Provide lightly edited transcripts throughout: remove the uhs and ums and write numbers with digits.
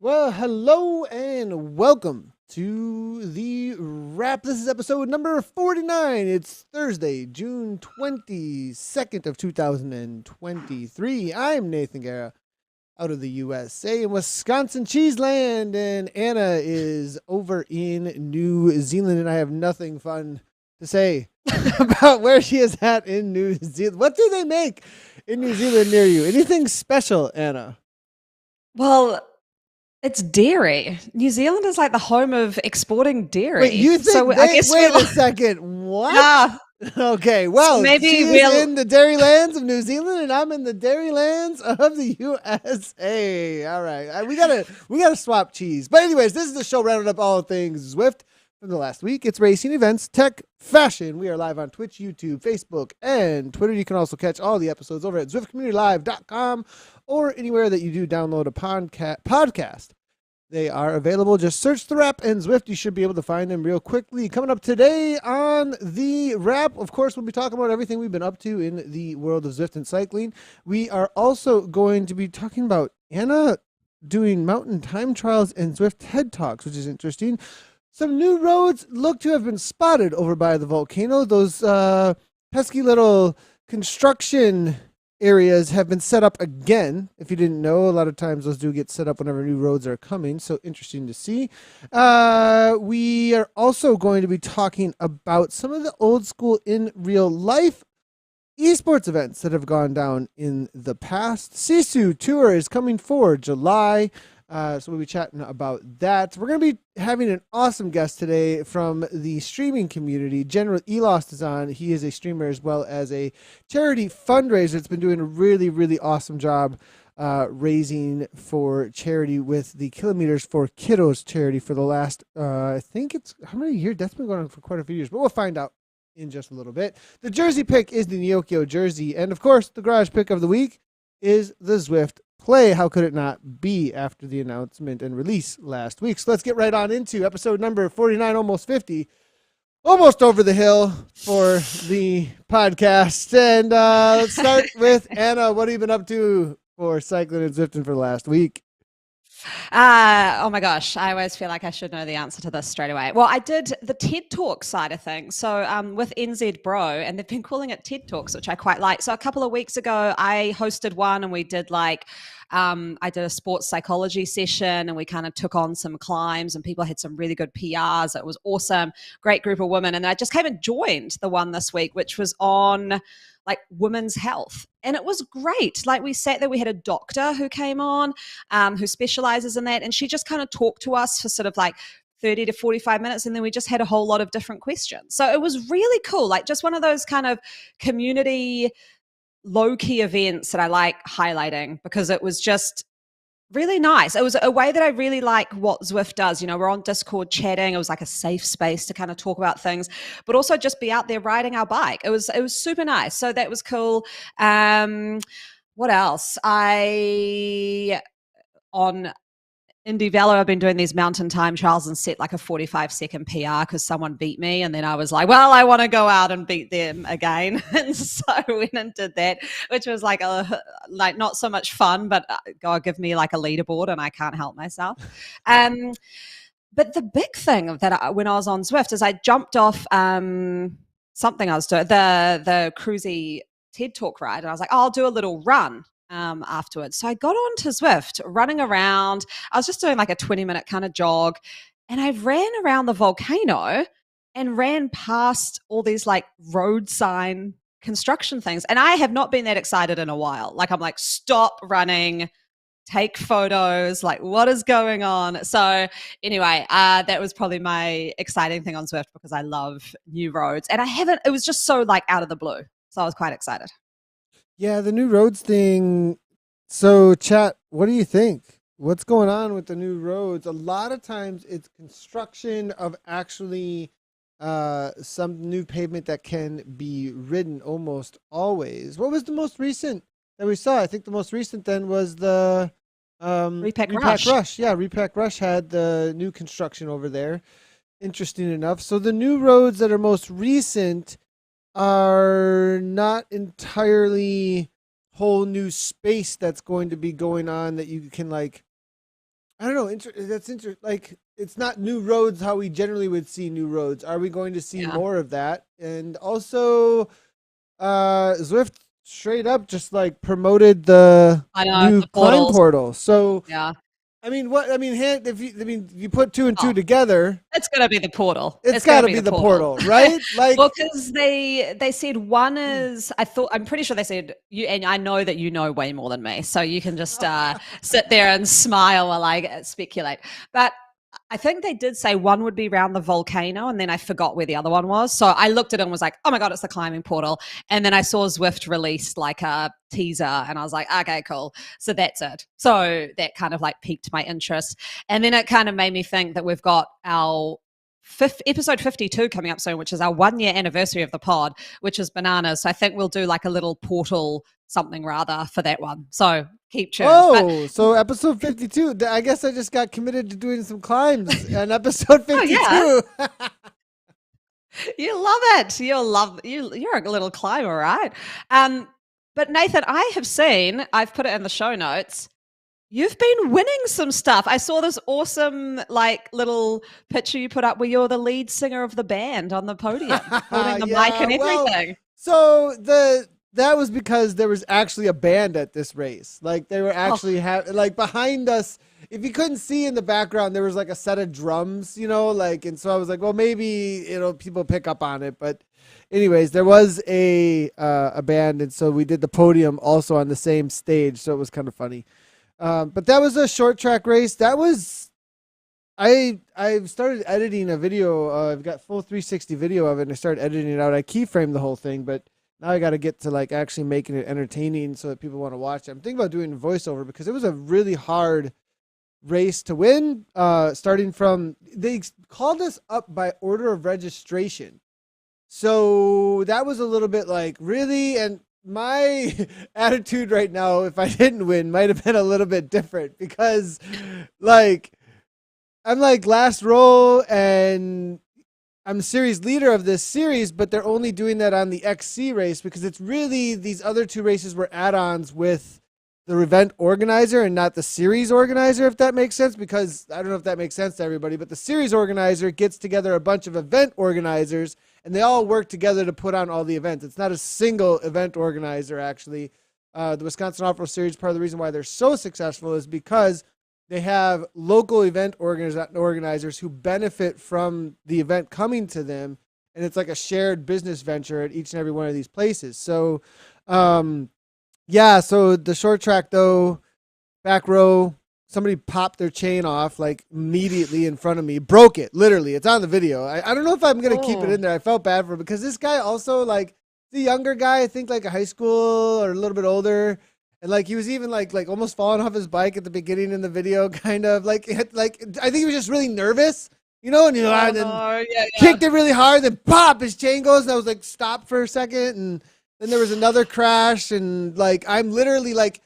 Well, hello and welcome to the wrap. This is episode number 49. It's Thursday, June 22nd of 2023. I'm Nathan Guerra out of the USA in Wisconsin Cheeseland, and Anna is over in New Zealand, and I have nothing fun to say about where she is at in New Zealand. What do they make in New Zealand near you? Anything special, Anna? Well, it's dairy. New Zealand is like the home of exporting dairy. Wait, you think so I guess wait a second. What? Yeah. Okay, well, maybe she is we'll- in the dairy lands of New Zealand, and I'm in the dairy lands of the USA. All right, we gotta swap cheese. But anyways, this is the show rounding up all things Zwift from the last week. It's racing, events, tech, fashion. We are live on Twitch, YouTube, Facebook, and Twitter. You can also catch all the episodes over at ZwiftCommunityLive.com or anywhere that you do download a podcast. They are available. Just search the wrap and Zwift. You should be able to find them real quickly. Coming up today on the wrap, of course, we'll be talking about everything we've been up to in the world of Zwift and cycling. We are also going to be talking about Anna doing mountain time trials and Zwift TED Talks, which is interesting. Some new roads look to have been spotted over by the Volcano. Those pesky little construction areas have been set up again. If you didn't know, a lot of times those do get set up whenever new roads are coming. So interesting to see. We are also going to be talking about some of the old school in real life esports events that have gone down in the past. SISU Tour is coming for July. So we'll be chatting about that. We're going to be having an awesome guest today from the streaming community. GeneralElost is on. He is a streamer as well as a charity fundraiser. It's been doing a really, really awesome job raising for charity with the Kilometers for Kiddos charity for the last, I think it's, how many years? That's been going on for quite a few years, but we'll find out in just a little bit. The jersey pick is the Neokyo jersey. And of course, the garage pick of the week is the Zwift Play. How could it not be after the announcement and release last week? So let's get right on into episode number 49, almost 50. Almost over the hill for the podcast. And let's start with Anna. What have you been up to for cycling and Zwifting for the last week? Oh my gosh, I always feel like I should know the answer to this straight away. Well, I did the TED Talk side of things. So with NZ Bro, and they've been calling it TED Talks, which I quite like. So a couple of weeks ago, I hosted one and we did I did a sports psychology session and we kind of took on some climbs and people had some really good PRs. It was awesome. Great group of women. And I just came and joined the one this week, which was on women's health. And it was great. We sat there, we had a doctor who came on who specializes in that. And she just kind of talked to us for sort of 30 to 45 minutes. And then we just had a whole lot of different questions. So it was really cool. Just one of those kind of community low-key events that I like highlighting because it was just really nice. It was a way that I really like what Zwift does. You know, we're on Discord chatting. It was like a safe space to kind of talk about things, but also just be out there riding our bike. It was super nice. So that was cool. What else? On Indie Valor, I've been doing these mountain time trials and set a 45-second PR because someone beat me. And then I was like, well, I want to go out and beat them again. And so I went and did that, which was not so much fun, but God, give me a leaderboard and I can't help myself. But the big thing that when I was on Zwift is I jumped off something I was doing, the cruisy TED Talk ride. And I was like, I'll do a little run afterwards. So I got on to Zwift running around. I was just doing a 20-minute kind of jog and I ran around the Volcano and ran past all these road sign construction things. And I have not been that excited in a while. I'm stop running, take photos, what is going on? So anyway, that was probably my exciting thing on Zwift because I love new roads and it was just so out of the blue. So I was quite excited. Yeah, the new roads thing. So, chat, what do you think? What's going on with the new roads? A lot of times it's construction of actually some new pavement that can be ridden almost always. What was the most recent that we saw? I think the most recent then was the Repack Rush. Yeah, Repack Rush had the new construction over there. Interesting enough. So the new roads that are most recent are not entirely whole new space that's going to be going on that you can I I don't know. That's interesting. Like, it's not new roads how we generally would see new roads. Are we going to see more of that? And also, Zwift straight up just like promoted the new the climb portals. portal. So, Yeah. I mean, if you put two and two together, it's gonna be the portal. It's got to be the portal, right? Like, well, because they said one is. I'm pretty sure they said you, and I know that you know way more than me, so you can just sit there and smile while I speculate. But I think they did say one would be around the volcano, and then I forgot where the other one was. So I looked at it and was like, oh my God, it's the climbing portal. And then I saw Zwift released like a teaser, and I was like, okay, cool. So that's it. So that kind of like piqued my interest. And then it kind of made me think that we've got our episode 52 coming up soon, which is our 1 year anniversary of the pod, which is bananas. So I think we'll do like a little portal something rather for that one. So keep tuned. So episode 52. I guess I just got committed to doing some climbs on episode 52. Oh, yeah. You love it. You're a little climber, right? But Nathan, I've put it in the show notes. You've been winning some stuff. I saw this awesome like little picture you put up where you're the lead singer of the band on the podium, holding the mic and everything. So that was because there was actually a band at this race. Like they were actually like behind us. If you couldn't see in the background, there was like a set of drums, like, and so I was like, well, maybe people pick up on it. But anyways, there was a band, and so we did the podium also on the same stage, so it was kind of funny. But that was a short track race. That was I've started editing a video. I've got full 360 video of it, and I started editing it out. I keyframed the whole thing, but now I got to get to like actually making it entertaining so that people want to watch it. I'm thinking about doing a voiceover because it was a really hard race to win. Starting from, they called us up by order of registration. So that was a little bit like, really? And my attitude right now, if I didn't win, might have been a little bit different because like, I'm like last row and I'm the series leader of this series, but they're only doing that on the XC race because it's really, these other two races were add-ons with the event organizer and not the series organizer, if that makes sense, because I don't know if that makes sense to everybody, but the series organizer gets together a bunch of event organizers and they all work together to put on all the events. It's not a single event organizer, actually. The Wisconsin Off-Road Series, part of the reason why they're so successful is because they have local event organizers who benefit from the event coming to them, and it's like a shared business venture at each and every one of these places. So, so the short track, though, back row, somebody popped their chain off like immediately in front of me, broke it, literally. It's on the video. I don't know if I'm going to keep it in there. I felt bad for him because this guy also, like, the younger guy, I think like a high school or a little bit older. And like he was even like almost falling off his bike at the beginning in the video, kind of like I think he was just really nervous, and then kicked it really hard, then pop, his chain goes, and I was like stopped for a second, and then there was another crash, and like I'm literally like,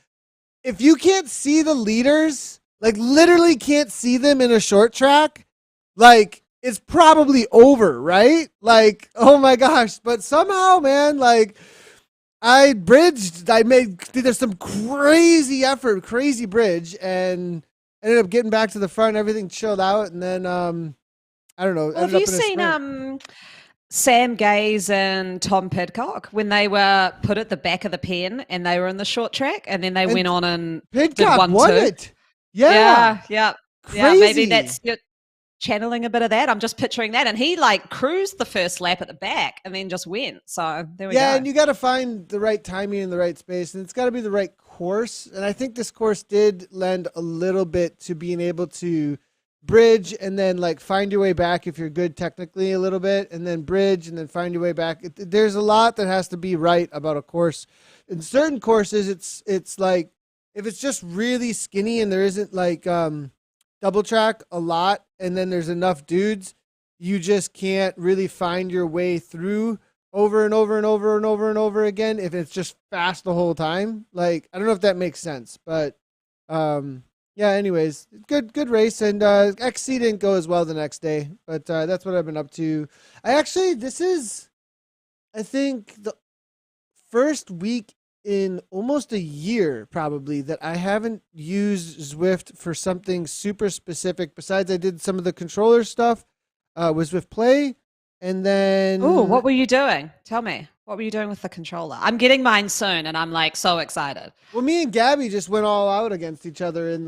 if you can't see the leaders, like literally can't see them in a short track, like it's probably over, right? Like, oh my gosh, but somehow, man, like I bridged. There's some crazy effort, crazy bridge, and ended up getting back to the front. Everything chilled out, and then I don't know. Well, have you seen Sam Gaze and Tom Pidcock when they were put at the back of the pen and they were in the short track, and then they went on and Pidcock won it. Yeah. Crazy. Yeah. Maybe that's channeling a bit of that. I'm just picturing that, and he like cruised the first lap at the back and then just went. So there we go. Yeah, and you got to find the right timing and the right space, and it's got to be the right course. And I think this course did lend a little bit to being able to bridge and then like find your way back if you're good technically a little bit, and then bridge and then find your way back. There's a lot that has to be right about a course. In certain courses, it's like if it's just really skinny and there isn't like double track a lot, and then there's enough dudes, you just can't really find your way through over and over and over and over and over again if it's just fast the whole time. Like, I don't know if that makes sense, but anyways, good race. And XC didn't go as well the next day, but that's what I've been up to. this is, I think, the first week in almost a year probably that I haven't used Zwift for something super specific. Besides, I did some of the controller stuff with Zwift Play, and then Oh, what were you doing? Tell me. What were you doing with the controller? I'm getting mine soon, and I'm like so excited. well, me and Gabby just went all out against each other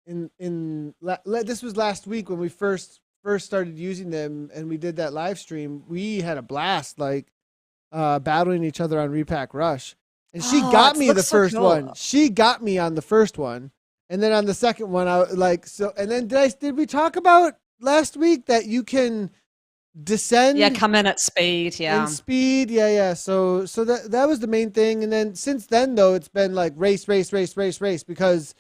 this was last week when we first started using them, and we did that live stream. We had a blast, like battling each other on Repack Rush. And she got me the first one. She got me on the first one. And then on the second one, I like, so, and then did we talk about last week that you can descend? Yeah, come in at speed. Yeah. In speed. Yeah. So that was the main thing. And then since then though, it's been like race, because,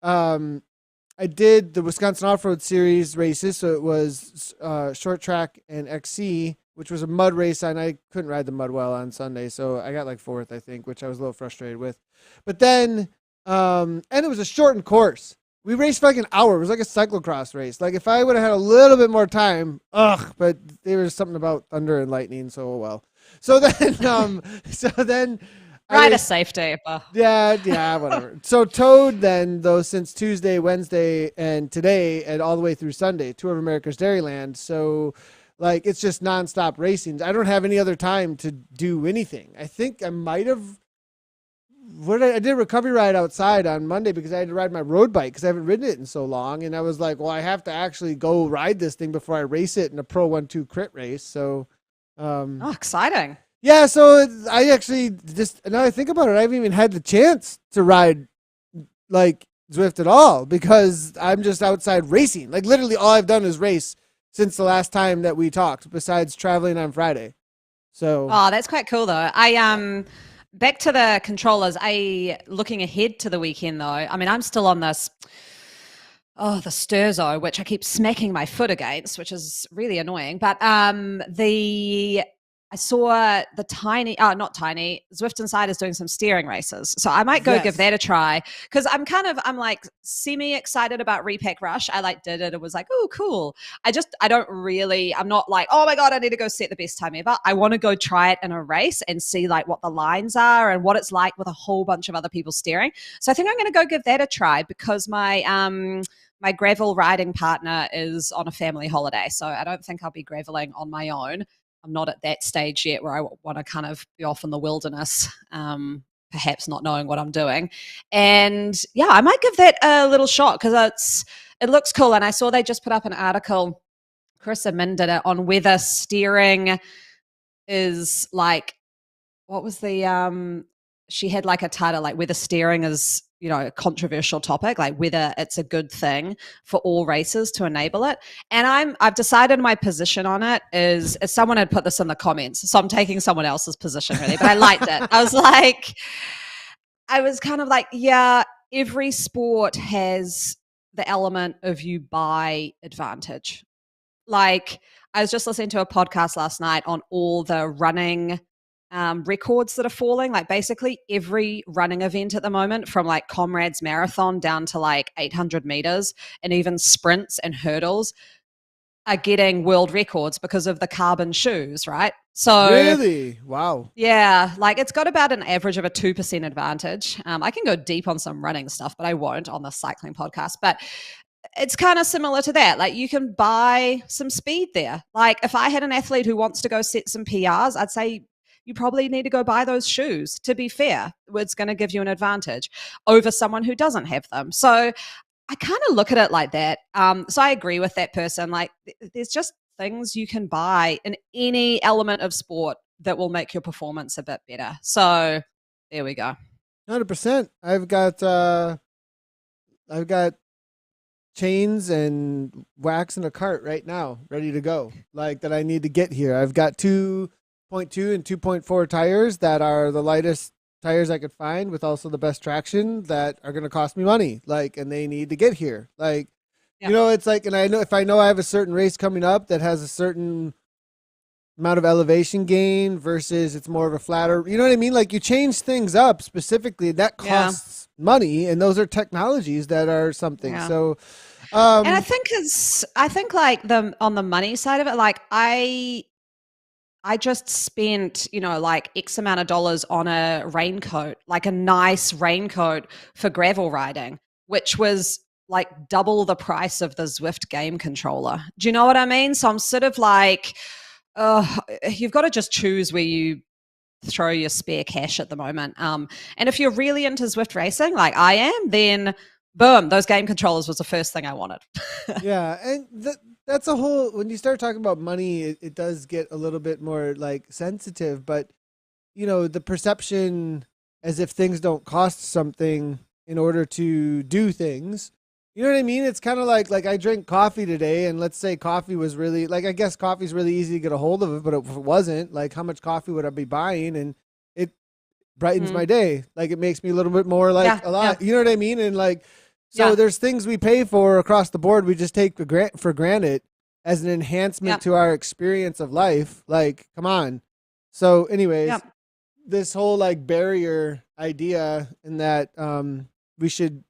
I did the Wisconsin Off-Road Series races. So it was, short track and XC, which was a mud race, and I couldn't ride the mud well on Sunday, so I got like fourth, I think, which I was a little frustrated with. But then, and it was a shortened course. We raced for like an hour. It was like a cyclocross race. Like if I would have had a little bit more time, but there was something about thunder and lightning, so well. So then, Ride a safety. Yeah, whatever. So Toad then, though, since Tuesday, Wednesday, and today, and all the way through Sunday, Tour of America's Dairyland. So, like, it's just nonstop racing. I don't have any other time to do anything. I think I might have. I did a recovery ride outside on Monday because I had to ride my road bike because I haven't ridden it in so long. And I was like, well, I have to actually go ride this thing before I race it in a Pro 1-2 crit race. So, exciting. Yeah, so I actually just, now I think about it, I haven't even had the chance to ride like Zwift at all because I'm just outside racing. Like literally all I've done is race since the last time that we talked, besides traveling on Friday. So that's quite cool though. I back to the controllers. Looking ahead to the weekend though. I mean, I'm still on this. Oh, the Sturzo, which I keep smacking my foot against, which is really annoying. But I saw the not tiny, Zwift Insider is doing some steering races. So I might go give that a try because I'm like semi-excited about Repack Rush. I did it. It was like, oh, cool. I'm not like, oh my God, I need to go set the best time ever. I want to go try it in a race and see like what the lines are and what it's like with a whole bunch of other people steering. So I think I'm going to go give that a try because my gravel riding partner is on a family holiday. So I don't think I'll be graveling on my own. I'm not at that stage yet where I want to kind of be off in the wilderness, perhaps not knowing what I'm doing. And yeah, I might give that a little shot because it looks cool. And I saw they just put up an article, Carissa Min did it, on whether steering is like, what was the, she had like a title, like whether steering is, a controversial topic, like whether it's a good thing for all races to enable it. And I've decided my position on it is someone had put this in the comments. So I'm taking someone else's position really, but I liked it. I was kind of like, yeah, every sport has the element of you buy advantage. Like I was just listening to a podcast last night on all the running records that are falling. Like basically every running event at the moment, from like Comrades Marathon down to like 800 meters and even sprints and hurdles, are getting world records because of the carbon shoes, right? So really? Wow. Yeah, like it's got about an average of a 2% advantage. I can go deep on some running stuff, but I won't on the cycling podcast. But it's kind of similar to that. Like you can buy some speed there. Like if I had an athlete who wants to go set some PRs, I'd say you probably need to go buy those shoes. To be fair, it's going to give you an advantage over someone who doesn't have them. So I kind of look at it like that. So I agree with that person. Like there's just things you can buy in any element of sport that will make your performance a bit better. So there we go. 100%. I've got chains and wax in a cart right now, ready to go. Like that I need to get here. I've got 2.2 and 2.4 tires that are the lightest tires I could find with also the best traction that are going to cost me money. Like, and they need to get here. Like, it's like, and I know if I know I have a certain race coming up that has a certain amount of elevation gain versus it's more of a flatter, you know what I mean? Like you change things up specifically, that costs money, and those are technologies that are something. Yeah. So, and I think like on the money side of it, like I just spent, like X amount of dollars on a raincoat, like a nice raincoat for gravel riding, which was like double the price of the Zwift game controller. Do you know what I mean? So I'm sort of like, you've got to just choose where you throw your spare cash at the moment. And if you're really into Zwift racing, like I am, then boom, those game controllers was the first thing I wanted. Yeah, and that's a whole. When you start talking about money, it does get a little bit more like sensitive. But the perception as if things don't cost something in order to do things. You know what I mean? It's kind of like I drink coffee today, and let's say coffee was really like, I guess coffee's really easy to get a hold of it, but if it wasn't, like, how much coffee would I be buying? And it brightens my day. Like, it makes me a little bit more like a lot. You know what I mean? And like, so there's things we pay for across the board we just take for granted as an enhancement to our experience of life. Like, come on. So anyways, this whole like barrier idea in that we should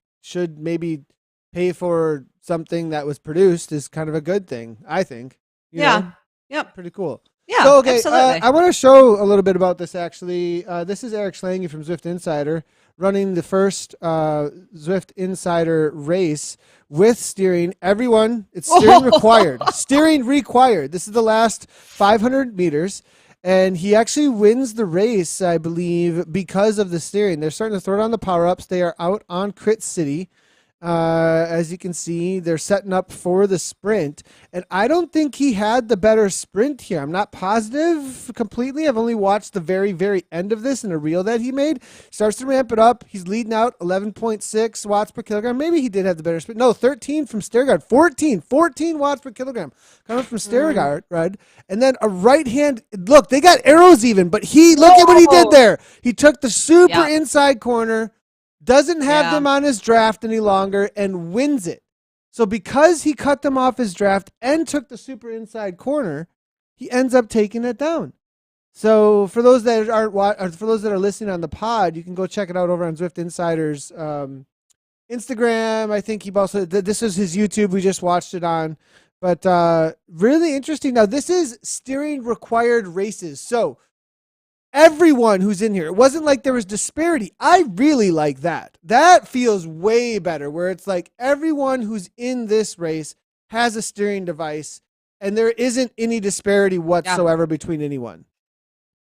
maybe pay for something that was produced is kind of a good thing, I think. You know? Yep. Pretty cool. Yeah, so, okay, absolutely. I want to show a little bit about this, actually. This is Eric Schlange from Zwift Insider running the first Zwift Insider race with steering. Everyone, it's steering required. Steering required. This is the last 500 meters. And he actually wins the race, I believe, because of the steering. They're starting to throw down the power-ups. They are out on Crit City. As you can see, they're setting up for the sprint. And I don't think he had the better sprint here. I'm not positive completely. I've only watched the very, very end of this in a reel that he made. Starts to ramp it up. He's leading out 11.6 watts per kilogram. Maybe he did have the better sprint. No, 13 from stair guard. 14 watts per kilogram coming from stair guard, right? And then a right hand. Look, they got arrows even, but look at what he did there. He took the super inside corner, doesn't have them on his draft any longer, and wins it. So because he cut them off his draft and took the super inside corner, he ends up taking it down. So for those that for those that are listening on the pod, you can go check it out over on Zwift Insider's Instagram. I think he also this is his YouTube. We just watched it on, but really interesting. Now this is steering required races, so everyone who's in here, it wasn't like there was disparity. I really like that. That feels way better, where it's like everyone who's in this race has a steering device and there isn't any disparity whatsoever between anyone.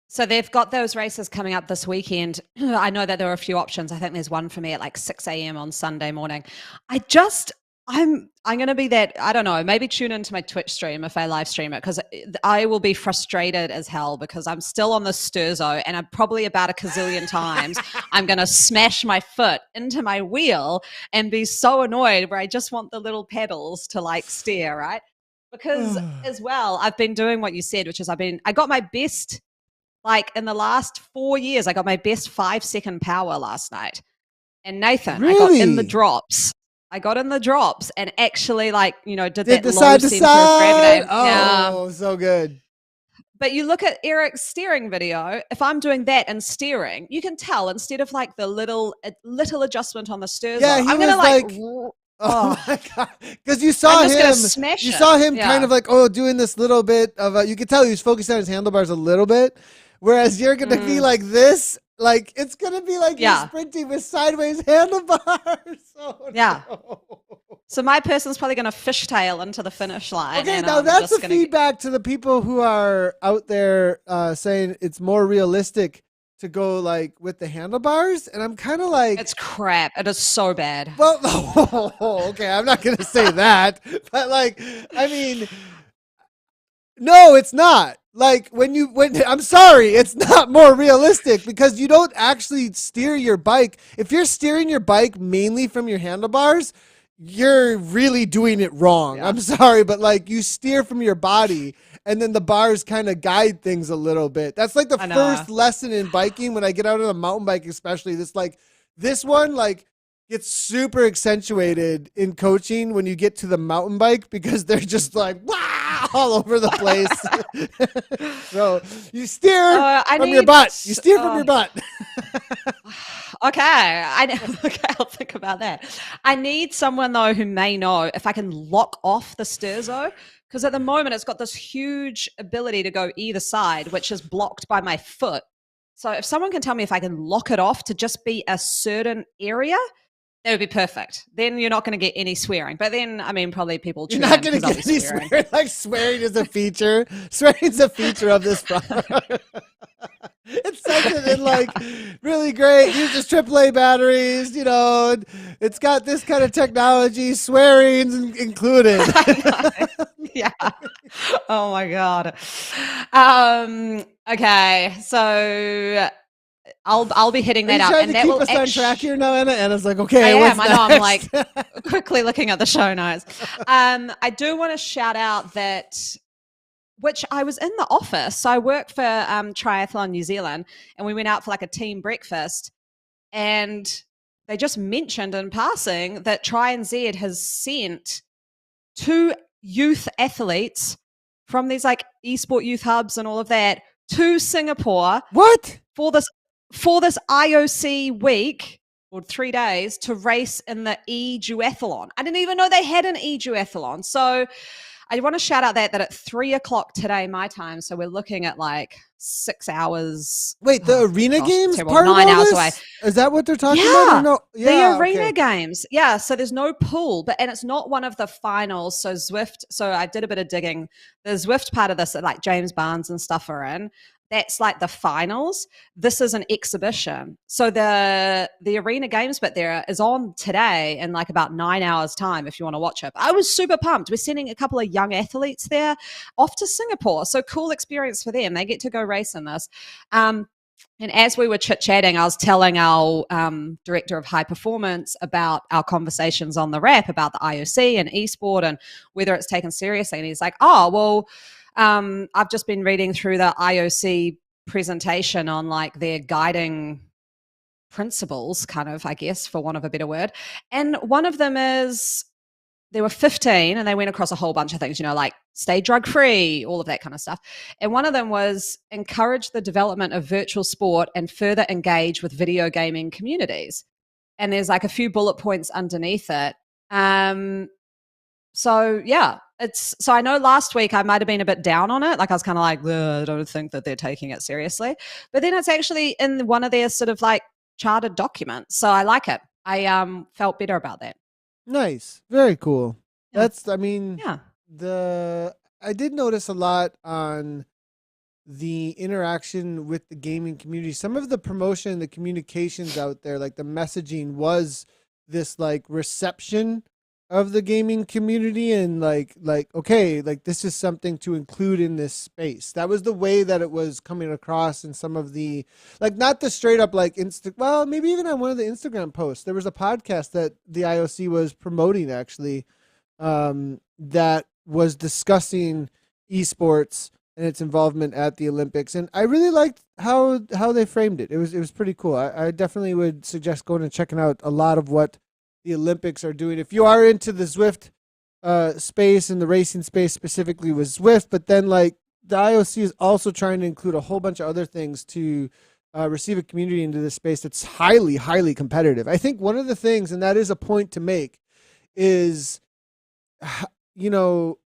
So they've got those races coming up this weekend. I know that there are a few options. I think there's one for me at like 6 a.m. on Sunday morning. I'm going to be that, I don't know, maybe tune into my Twitch stream if I live stream it, because I will be frustrated as hell because I'm still on the Sturzo, and I'm probably about a gazillion times I'm going to smash my foot into my wheel and be so annoyed where I just want the little pedals to like steer, right? Because as well, I've been doing what you said, which is I got my best, like in the last 4 years, I got my best 5-second power last night. And Nathan, I got in the drops. And actually, like, did that the low side to center of side. gravity. Oh, so good. But you look at Eric's steering video, if I'm doing that and steering, you can tell instead of like the little adjustment on the sterzo, I'm going to like oh my God. Because you saw him kind of like, doing this little bit of you could tell he was focusing on his handlebars a little bit. Whereas you're going to be like this, like it's going to be like you're sprinting with sideways handlebars. Oh, no. So my person's probably going to fishtail into the finish line. Okay, now that's the feedback to the people who are out there saying it's more realistic to go like with the handlebars. And I'm kind of like, it's crap. It is so bad. Well, okay, I'm not going to say that. But like, I mean, no, it's not. Like when I'm sorry, it's not more realistic because you don't actually steer your bike. If you're steering your bike mainly from your handlebars, you're really doing it wrong. Yeah. I'm sorry, but like you steer from your body and then the bars kind of guide things a little bit. That's like the first lesson in biking when I get out on a mountain bike, especially this one, like gets super accentuated in coaching when you get to the mountain bike because they're just like, wow, all over the place. So you steer from your butt. You steer from your butt. Okay, I'll think about that. I need someone though who may know if I can lock off the sterzo, Because at the moment, it's got this huge ability to go either side, which is blocked by my foot. So if someone can tell me if I can lock it off to just be a certain area, that would be perfect. Then you're not going to get any swearing. But then, I mean, probably people You're not going to get any swearing. Like swearing is a feature. Swearing is a feature of this product. It says it in like really great. Uses AAA batteries. You know, it's got this kind of technology. Swearing's included. Yeah. Oh my god. Okay. So I'll be hitting that up, and that will keep us on track here now, Anna. Anna's like, okay, I am. I know. I'm like quickly looking at the show notes. I do want to shout out that, which I was in the office. So I work for Triathlon New Zealand, and we went out for like a team breakfast, and they just mentioned in passing that TriNZ has sent 2 youth athletes from these like esport youth hubs and all of that to Singapore. What? For this IOC week or 3 days to race in the e-duathlon. I didn't even know they had an e-duathlon. So I want to shout out that at 3:00 today, my time. So we're looking at like 6 hours. Wait, the arena games terrible. part 9 of all hours this? away. Is that what they're talking about? Or no? Yeah, the arena games. Yeah, so there's no pool, and it's not one of the finals. So Zwift. So I did a bit of digging. The Zwift part of this, like James Barnes and stuff are in. That's like the finals. This is an exhibition. So the arena games bit there is on today in like about 9 hours time if you want to watch it. I was super pumped. We're sending a couple of young athletes there off to Singapore. So cool experience for them. They get to go race in this. And as we were chit-chatting, I was telling our director of high performance about our conversations on the Wrap about the IOC and esport and whether it's taken seriously. And he's like, oh, well, I've just been reading through the IOC presentation on like their guiding principles, kind of, I guess, for want of a better word. And one of them is there were 15 and they went across a whole bunch of things, you know, like stay drug free, all of that kind of stuff. And one of them was encourage the development of virtual sport and further engage with video gaming communities. And there's like a few bullet points underneath it. So yeah, so I know last week I might have been a bit down on it. Like I was kind of like, I don't think that they're taking it seriously. But then it's actually in one of their sort of like chartered documents. So I like it. I felt better about that. Nice. Very cool. Yeah. That's, I mean, I did notice a lot on the interaction with the gaming community. Some of the promotion, the communications out there, like the messaging was this like reception of the gaming community and like okay, like this is something to include in this space. That was the way that it was coming across in some of the, like, not the straight up like well, maybe even on one of the Instagram posts there was a podcast that the IOC was promoting actually, that was discussing esports and its involvement at the Olympics, and I really liked how they framed it. It was pretty cool. I definitely would suggest going and checking out a lot of what the Olympics are doing. If you are into the Zwift space and the racing space specifically with Zwift, but then like the IOC is also trying to include a whole bunch of other things to receive a community into this space that's highly, highly competitive. I think one of the things, and that is a point to make, is, you know,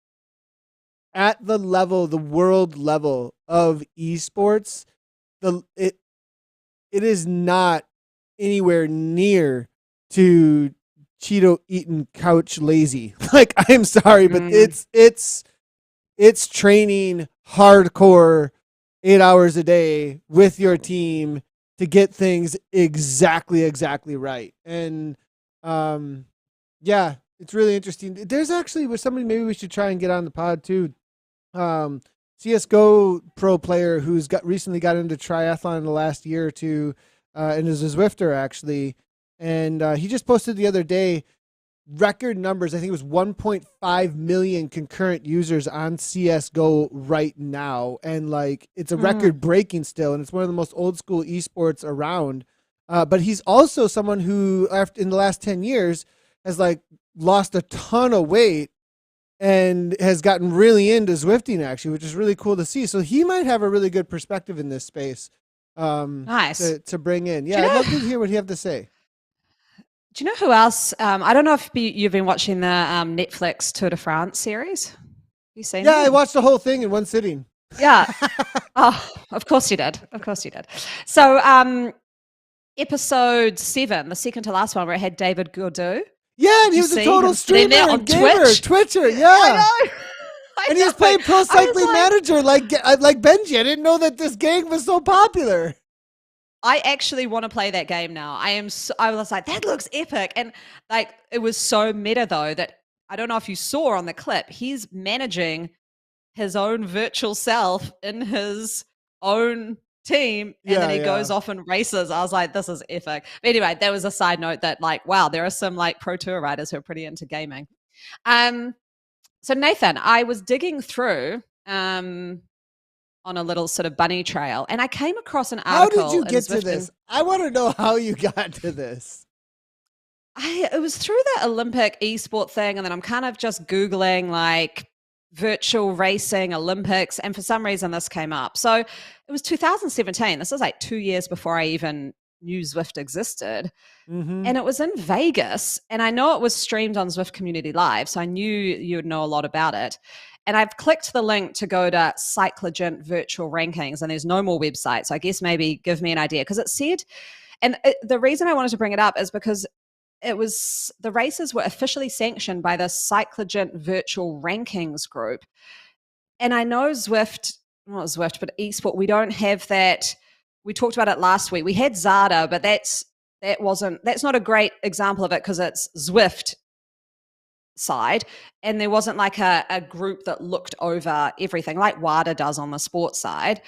at the world level of esports, it is not anywhere near to Cheeto eating couch lazy. Like, I'm sorry, but it's training hardcore 8 hours a day with your team to get things exactly right. And yeah, it's really interesting. There's actually with somebody maybe we should try and get on the pod too. CS:GO pro player who's recently got into triathlon in the last year or two, and is a Zwifter actually. And he just posted the other day record numbers. I think it was 1.5 million concurrent users on CS:GO right now. And like, it's a record breaking still. And it's one of the most old school esports around. But he's also someone who in the last 10 years has like lost a ton of weight and has gotten really into Zwifting actually, which is really cool to see. So he might have a really good perspective in this space. Nice. To bring in. Yeah, I'd love to hear what you have to say. Do you know who else? I don't know if you've been watching the Netflix Tour de France series. You seen Yeah, I it? watched the whole thing in one sitting. Yeah. Oh, of course you did. Of course you did. So, episode 7, the second to last one, where it had David Gordou. Yeah, and Did he you was a see total him sitting streamer there and on gamer, Twitch? Twitcher. Yeah, I know. and he was playing pro cycling manager like Benji. I didn't know that this game was so popular. I actually want to play that game now. I was like, that looks epic. And like, it was so meta though that I don't know if you saw on the clip, he's managing his own virtual self in his own team. And then he goes off and races. I was like, this is epic. But anyway, there was a side note that like, wow, there are some like pro tour riders who are pretty into gaming. So Nathan, I was digging through, on a little sort of bunny trail, and I came across an article. How did you get to this? I want to know how you got to this. It was through the Olympic esport thing, and then I'm kind of just Googling like virtual racing Olympics, and for some reason this came up. So it was 2017. This was like 2 years before I even knew Zwift existed. Mm-hmm. And it was in Vegas, and I know it was streamed on Zwift Community Live, so I knew you would know a lot about it. And I've clicked the link to go to Cyclogent virtual rankings, and there's no more website. So I guess maybe give me an idea, because it said, and the reason I wanted to bring it up is because the races were officially sanctioned by the Cyclogent virtual rankings group. And I know Zwift, not Zwift, but eSport, we don't have that. We talked about it last week. We had Zada, but that's not a great example of it because it's Zwift side, and there wasn't like a group that looked over everything like WADA does on the sports side.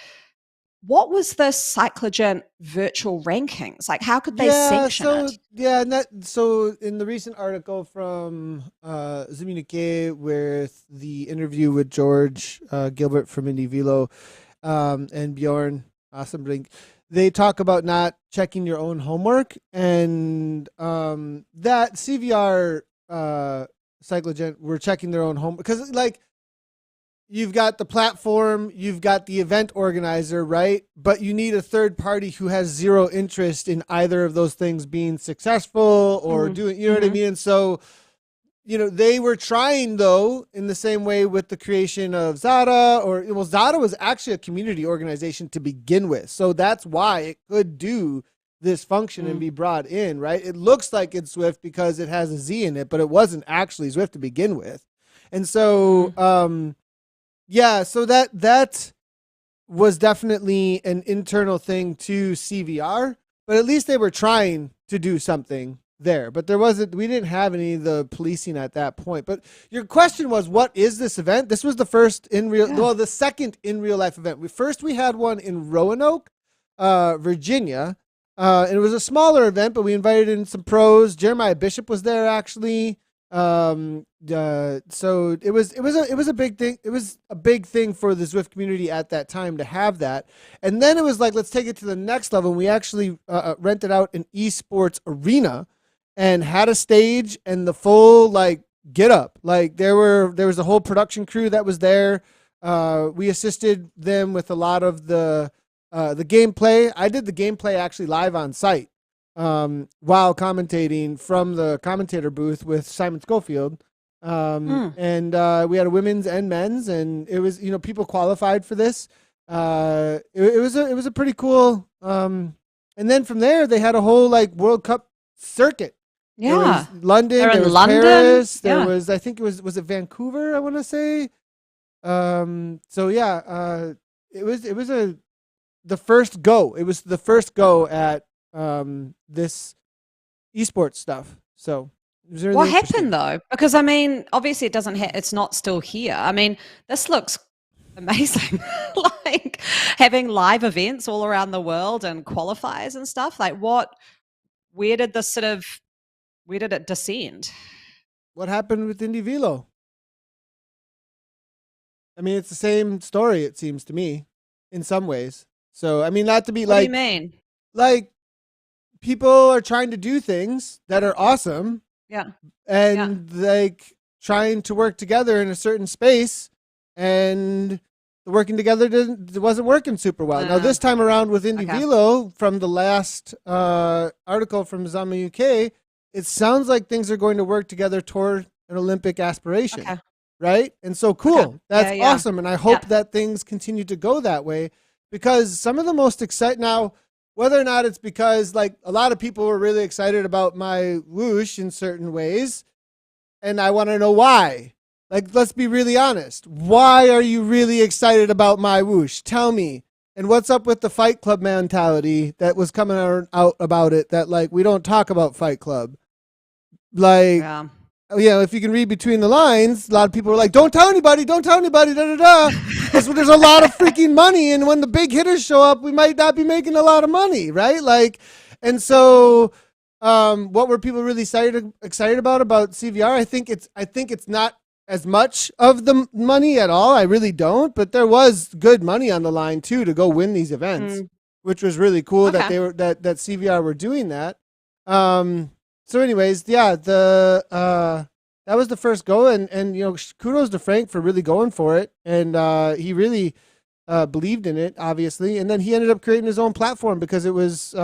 What was the Cyclogent virtual rankings? Like, how could they sanction it? Yeah, so in the recent article from Zimmunique with the interview with George Gilbert from Indy Velo and Bjorn Assembrink, they talk about not checking your own homework, and that CVR Cyclogent were checking their own home, because like you've got the platform, you've got the event organizer, right? But you need a third party who has zero interest in either of those things being successful or doing, you know what I mean? And so, they were trying, though, in the same way with the creation of Zada, Zada was actually a community organization to begin with. So that's why it could do this function and be brought in, right? It looks like it's Zwift because it has a Z in it, but it wasn't actually Zwift to begin with. And so, so that was definitely an internal thing to CVR, but at least they were trying to do something there. But we didn't have any of the policing at that point. But your question was, what is this event? This was the first the second in real life event. We had one in Roanoke, Virginia. And it was a smaller event, but we invited in some pros. Jeremiah Bishop was there actually. So it was a big thing. It was a big thing for the Zwift community at that time to have that. And then it was like, let's take it to the next level. And we actually rented out an esports arena and had a stage and the full like get up. Like there was a whole production crew that was there. We assisted them with a lot of the gameplay. I did the gameplay actually live on site while commentating from the commentator booth with Simon Schofield. And we had a women's and men's, and it was, people qualified for this. It was a pretty cool. And then from there, they had a whole like World Cup circuit. Yeah. There was London, there was London. Paris, there Yeah. was, I think was it Vancouver, I want to say. So yeah, it was the first go. It was the first go at this esports stuff. So it was really What interesting. happened though? Because I mean, obviously it doesn't. It's not still here. I mean, this looks amazing. Like having live events all around the world and qualifiers and stuff. Like where did it descend? What happened with Indy Velo? I mean, it's the same story, it seems to me, in some ways. So, I mean, not to be What like, do you mean? like people are trying to do things that are awesome. Yeah. And like trying to work together in a certain space, and the working together wasn't working super well. Now this time around with Indy Velo, from the last article from Zama UK, it sounds like things are going to work together toward an Olympic aspiration. Okay. right? And so cool. Okay. That's Yeah. awesome. And I hope that things continue to go that way, because some of the most exciting now, whether or not it's because like a lot of people were really excited about my whoosh in certain ways, and I want to know why. Like, let's be really honest. Why are you really excited about my whoosh? Tell me. And what's up with the Fight Club mentality that was coming out about it, that like we don't talk about Fight Club? Like, if you can read between the lines, a lot of people are like, don't tell anybody, da da da. Because there's a lot of freaking money, and when the big hitters show up, we might not be making a lot of money, right? Like, and so what were people really excited about CVR? I think it's not as much of the money at all. I really don't, but there was good money on the line too to go win these events, which was really cool that they were that CVR were doing that. So anyways, yeah, that was the first go, and kudos to Frank for really going for it, and he really believed in it, obviously, and then he ended up creating his own platform because it was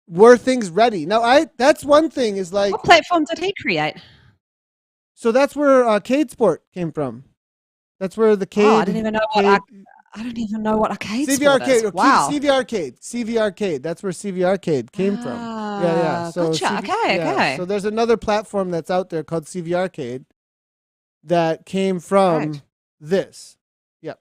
were things ready. Now that's one thing is like, what platform did he create? So that's where Cade Sport came from. That's where the Cade. I don't even know what arcade CV sport Arcade. is. Wow. CV Arcade. That's where CV Arcade came from. Yeah. So gotcha. Okay. So there's another platform that's out there called CV Arcade that came from this. Yep.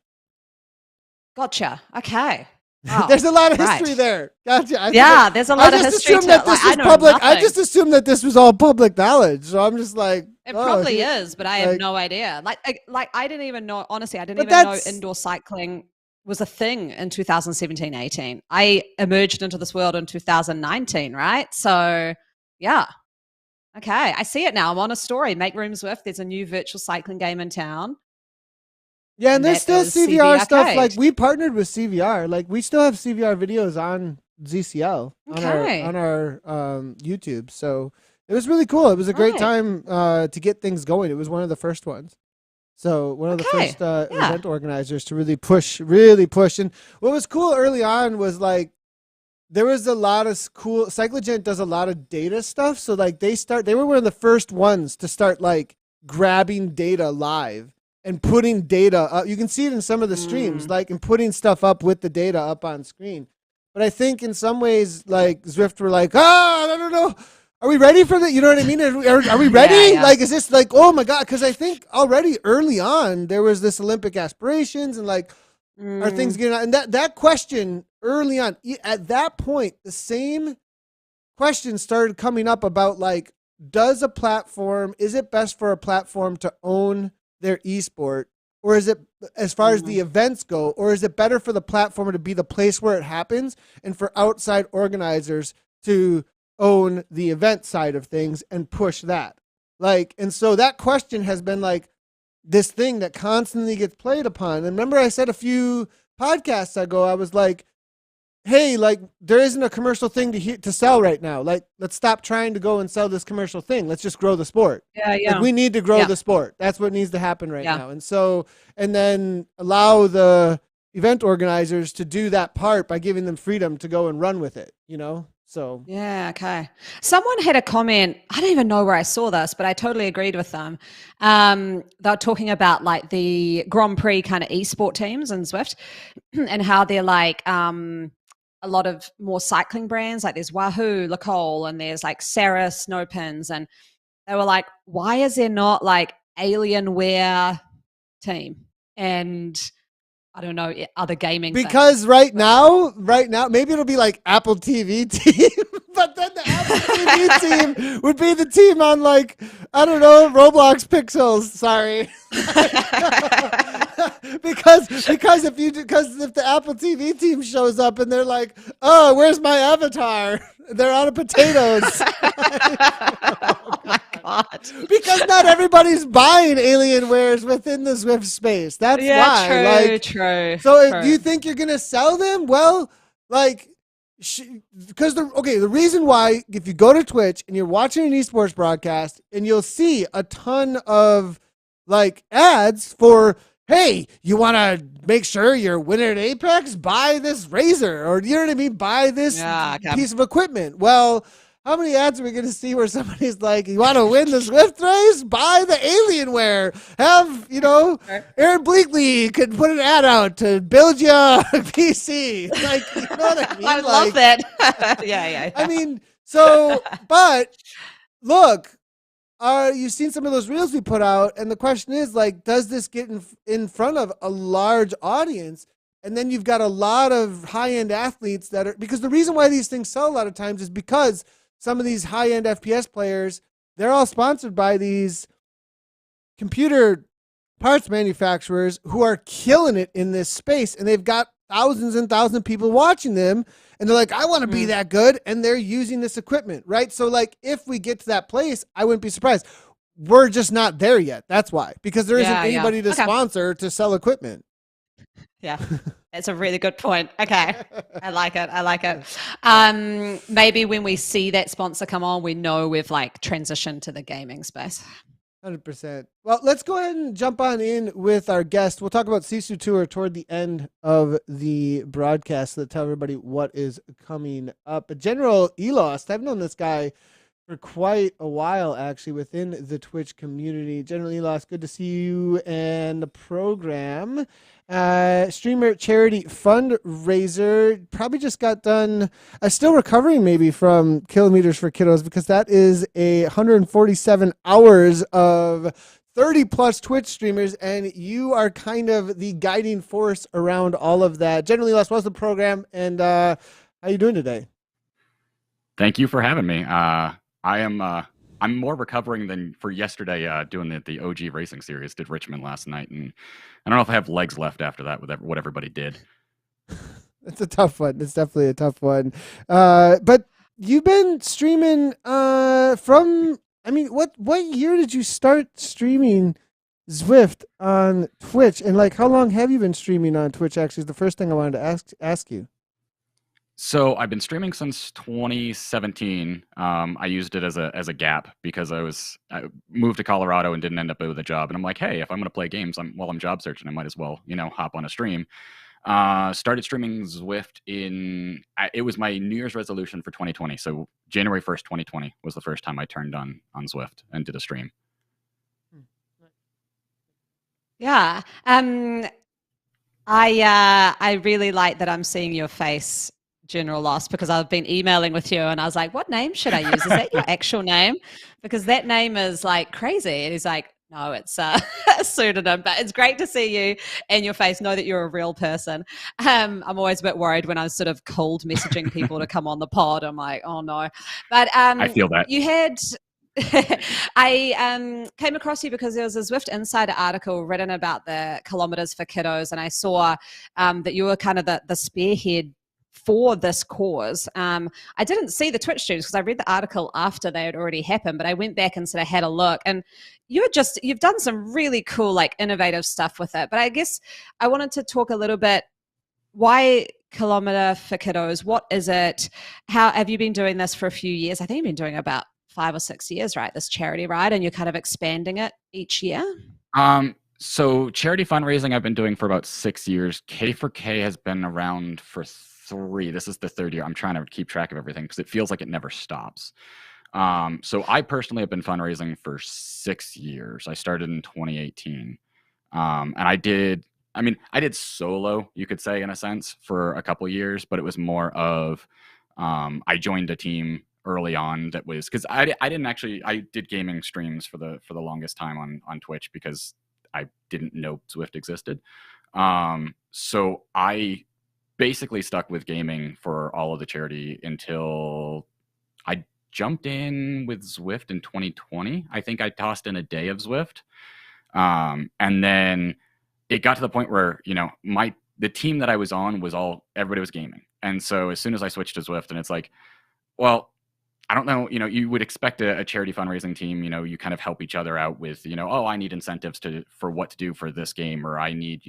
Gotcha. Okay. Wow. There's a lot of history there. Gotcha. There's a lot of history to it. I just assumed that this was all public knowledge. So I'm just like, it probably is, but I have no idea. Like I didn't even know, honestly, I didn't even know indoor cycling was a thing in 2017-18. I emerged into this world in 2019, right? So yeah. Okay. I see it now. I'm on a story. Make Room Zwift. There's a new virtual cycling game in town. Yeah, and there's still CVR stuff. Like, we partnered with CVR. Like, we still have CVR videos on ZCL on our YouTube. So it was really cool. It was a great time to get things going. It was one of the first ones. So one of the first event organizers to really push. And what was cool early on was like, there was a lot of cool. Cyclogent does a lot of data stuff. So like they were one of the first ones to start like grabbing data live and putting data up. You can see it in some of the streams, like, and putting stuff up with the data up on screen. But I think in some ways, like, Zwift were like, I don't know. Are we ready for that? You know what I mean? Are we ready? Yeah. Like, is this like, oh my God? Because I think already early on, there was this Olympic aspirations and like, are things getting out? And that question early on, at that point, the same question started coming up about like, is it best for a platform to own their esport, or is it, as far as the events go, or is it better for the platform to be the place where it happens and for outside organizers to own the event side of things and push that? Like, and so that question has been like this thing that constantly gets played upon. And remember I said a few podcasts ago, I was like, hey, like, there isn't a commercial thing to sell right now. Like, let's stop trying to go and sell this commercial thing. Let's just grow the sport. Yeah. Like, we need to grow the sport. That's what needs to happen right now. And so, and then allow the event organizers to do that part by giving them freedom to go and run with it, So. Yeah, okay. Someone had a comment, I don't even know where I saw this, but I totally agreed with them. They were talking about like the Grand Prix kind of esport teams in Zwift and how they're like, a lot of more cycling brands, like there's Wahoo, Lacole, and there's like Sarah, Snowpins, and they were like, why is there not like Alienware team and I don't know, other gaming because things? right now, maybe it'll be like Apple TV team, but then the Apple TV team would be the team on like, I don't know, Roblox Pixels. Sorry. because if the Apple TV team shows up and they're like, oh, where's my avatar? They're out of potatoes. Oh my God. Because not everybody's buying Alienwares within the Zwift space. That's why. True. So do you think you're going to sell them? Well, like, because the reason why, if you go to Twitch and you're watching an esports broadcast and you'll see a ton of like ads for, hey, you want to make sure you're winning at Apex? Buy this razor, or you know what I mean? Buy this piece of equipment. Well, How many ads are we going to see where somebody's like, you want to win the Zwift race? Buy the Alienware. Have, Aaron Bleakley could put an ad out to build you a PC. Like, you know what I mean? I love that. Yeah. I mean, but look, you've seen some of those reels we put out, and the question is, like, does this get in front of a large audience? And then you've got a lot of high-end athletes that are, because the reason why these things sell a lot of times is because some of these high-end FPS players, they're all sponsored by these computer parts manufacturers who are killing it in this space, and they've got thousands and thousands of people watching them, and they're like, I want to be that good, and they're using this equipment, right? So, like, if we get to that place, I wouldn't be surprised. We're just not there yet. That's why, because there isn't anybody to sponsor to sell equipment. Yeah, that's a really good point. Okay, I like it. Maybe when we see that sponsor come on, we know we've like transitioned to the gaming space. 100%. Well, let's go ahead and jump on in with our guest. We'll talk about SISU Tour toward the end of the broadcast to tell everybody what is coming up. GeneralElost, I've known this guy for quite a while, actually, within the Twitch community. GeneralElost, good to see you and the program. Streamer charity fundraiser, probably just got done, still recovering maybe from Kilometers for Kiddos, because that is 147 hours of 30 plus Twitch streamers, and you are kind of the guiding force around all of that. GeneralElost, what's the program, and how you doing today? Thank you for having me. I'm more recovering than for yesterday doing the OG racing series. Did Richmond last night, and I don't know if I have legs left after that with what everybody did. It's a tough one. It's definitely a tough one. But you've been streaming what year did you start streaming Zwift on Twitch? And like, how long have you been streaming on Twitch? Actually, is the first thing I wanted to ask you. So I've been streaming since 2017. I used it as a gap because I moved to Colorado and didn't end up with a job. And I'm like, hey, if I'm going to play games while I'm job searching, I might as well, hop on a stream. Started streaming Zwift it was my New Year's resolution for 2020. So January 1st, 2020 was the first time I turned on Zwift and did a stream. Yeah. I really like that I'm seeing your face, GeneralElost, because I've been emailing with you and I was like, what name should I use? Is that your actual name? Because that name is like crazy. And he's like, no, it's a pseudonym, but it's great to see you and your face, know that you're a real person. I'm always a bit worried when I'm sort of cold messaging people to come on the pod. I'm like, oh no. But I feel that. You had... I came across you because there was a Zwift Insider article written about the Kilometers for Kiddos, and I saw that you were kind of the spearhead for this cause. I didn't see the Twitch streams because I read the article after they had already happened, but I went back and sort of had a look, and you've done some really cool, like, innovative stuff with it. But I guess I wanted to talk a little bit, why Kilometer for Kiddos? What is it? How have you been doing this for a few years? I think you've been doing about 5 or 6 years, right? This charity ride, and you're kind of expanding it each year. So charity fundraising I've been doing for about 6 years. K4K has been around for 3. This is the 3rd year. I'm trying to keep track of everything because it feels like it never stops. So I personally have been fundraising for 6 years. I started in 2018. And I did solo, you could say, in a sense, for a couple years, but it was more of I joined a team early on that was because I did gaming streams for the longest time on Twitch because I didn't know Zwift existed. So I basically stuck with gaming for all of the charity until I jumped in with Zwift in 2020. I think I tossed in a day of Zwift. And then it got to the point where, the team that I was on everybody was gaming. And so as soon as I switched to Zwift, and it's like, well, I don't know, you would expect a charity fundraising team, you kind of help each other out with, oh, I need incentives for what to do for this game, or I need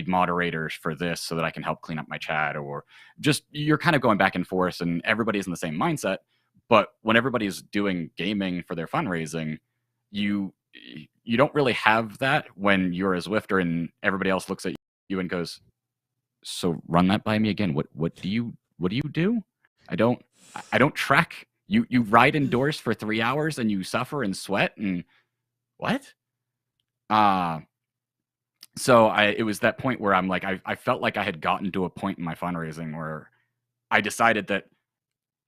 moderators for this so that I can help clean up my chat, or just you're kind of going back and forth and everybody's in the same mindset. But when everybody's doing gaming for their fundraising, you don't really have that when you're a Zwifter and everybody else looks at you and goes, so run that by me again. What do you do? I don't track You ride indoors for 3 hours and you suffer and sweat and what? So it was that point where I'm like, I felt like I had gotten to a point in my fundraising where I decided that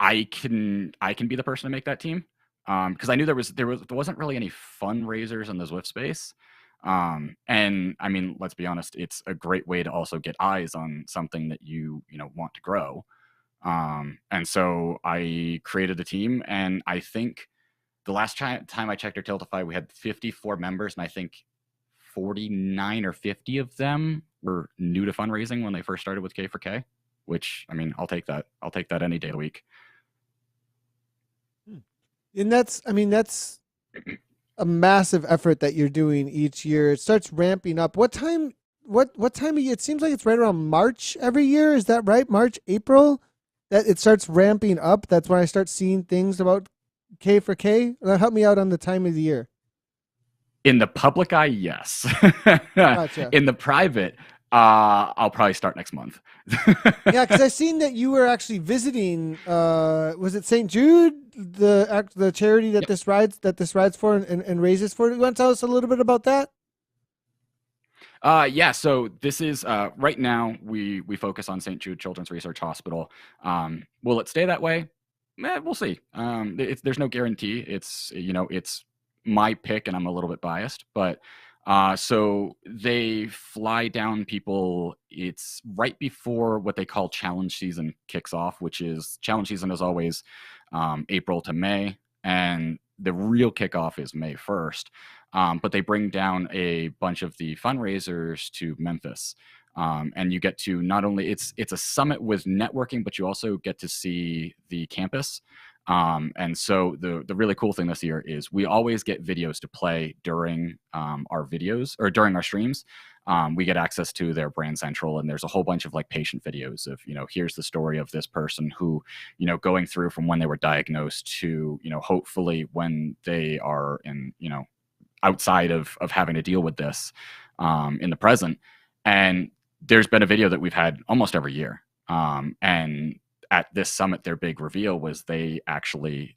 I can be the person to make that team. Because I knew there wasn't really any fundraisers in the Zwift space. And I mean, let's be honest, it's a great way to also get eyes on something that you want to grow. And so I created a team, and I think the last time I checked our Tiltify, we had 54 members, and I think 49 or 50 of them were new to fundraising when they first started with K4K, which, I mean, I'll take that. I'll take that any day of the week. And that's a massive effort that you're doing each year. It starts ramping up. What time of year? It seems like it's right around March every year. Is that right? March, April, that it starts ramping up. That's when I start seeing things about K4K. Help me out on the time of the year. In the public eye, yes. Gotcha. In the private, I'll probably start next month. Yeah, because I seen that you were actually visiting. Was it St. Jude, the charity that this rides for and raises for? You want to tell us a little bit about that? Yeah. So this is right now we focus on St. Jude Children's Research Hospital. Will it stay that way? We'll see. There's no guarantee. It's my pick, and I'm a little bit biased, but so they fly down people. It's right before what they call challenge season kicks off, which is challenge season is always April to May, and the real kickoff is May 1st. But they bring down a bunch of the fundraisers to Memphis. And you get to not only it's a summit with networking, but you also get to see the campus. And so the really cool thing this year is we always get videos to play during our videos or during our streams. We get access to their brand central, and there's a whole bunch of like patient videos of, here's the story of this person who, going through from when they were diagnosed to, hopefully when they are in, outside of having to deal with this in the present. And there's been a video that we've had almost every year. And at this summit, their big reveal was they actually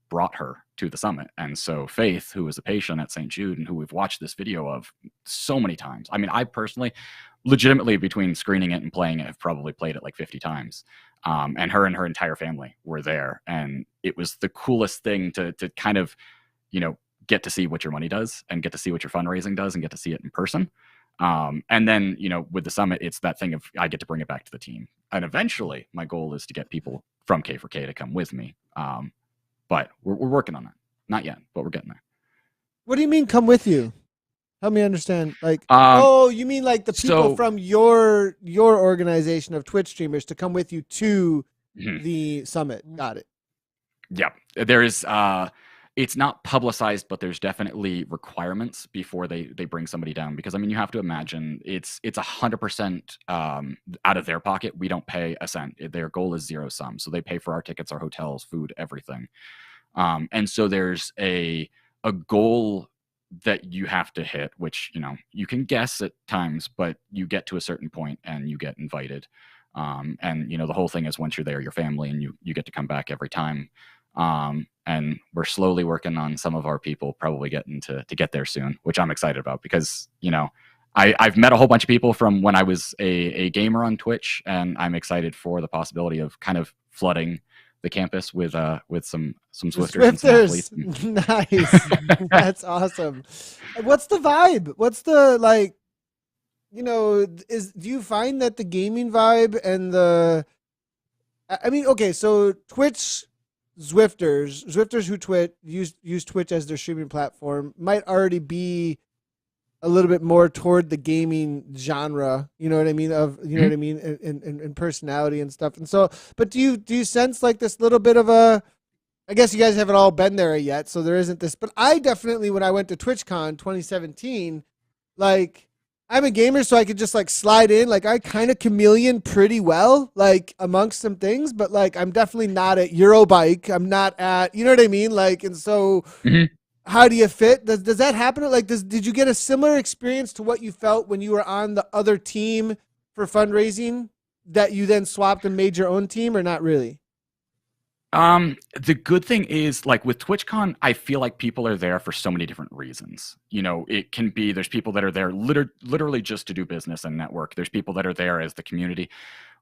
brought her to the summit. And so Faith, who is a patient at St. Jude and who we've watched this video of so many times. I mean, I personally, legitimately, between screening it and playing it, have probably played it like 50 times. And her entire family were there. And it was the coolest thing to kind of, get to see what your money does and get to see what your fundraising does and get to see it in person. And then, with the summit, it's that thing of I get to bring it back to the team. And eventually my goal is to get people from K4K to come with me. But we're working on that. Not yet, but we're getting there. What do you mean come with you? Help me understand. Like, you mean like the people from your organization of Twitch streamers to come with you to the summit. Got it. Yeah. There is, it's not publicized, but there's definitely requirements before they bring somebody down. Because I mean, you have to imagine it's 100% out of their pocket. We don't pay a cent. Their goal is zero sum. So they pay for our tickets, our hotels, food, everything. And so there's a goal that you have to hit, which, you can guess at times, but you get to a certain point and you get invited. And, the whole thing is once you're there, your family, and you get to come back every time. And we're slowly working on some of our people probably getting to get there soon, which I'm excited about because, I've met a whole bunch of people from when I was a gamer on Twitch, and I'm excited for the possibility of kind of flooding the campus with some Zwifters. And some athletes. Nice. That's awesome. What's the vibe? What's the, do you find that the gaming vibe and so Twitch Zwifters who use Twitch as their streaming platform might already be a little bit more toward the gaming genre, you know what I mean? In personality and stuff. And so, but do you sense like this little bit of I guess you guys haven't all been there yet, so there isn't this, but I definitely, when I went to TwitchCon 2017, like, I'm a gamer, so I could just like slide in. Like I kind of chameleon pretty well, like amongst some things, but like I'm definitely not at Eurobike. I'm not at, you know what I mean? Like, and so how do you fit? Does that happen? Like, did you get a similar experience to what you felt when you were on the other team for fundraising that you then swapped and made your own team, or not really? The good thing is, like with TwitchCon, I feel like people are there for so many different reasons. It can be, there's people that are there literally just to do business and network. There's people that are there as the community.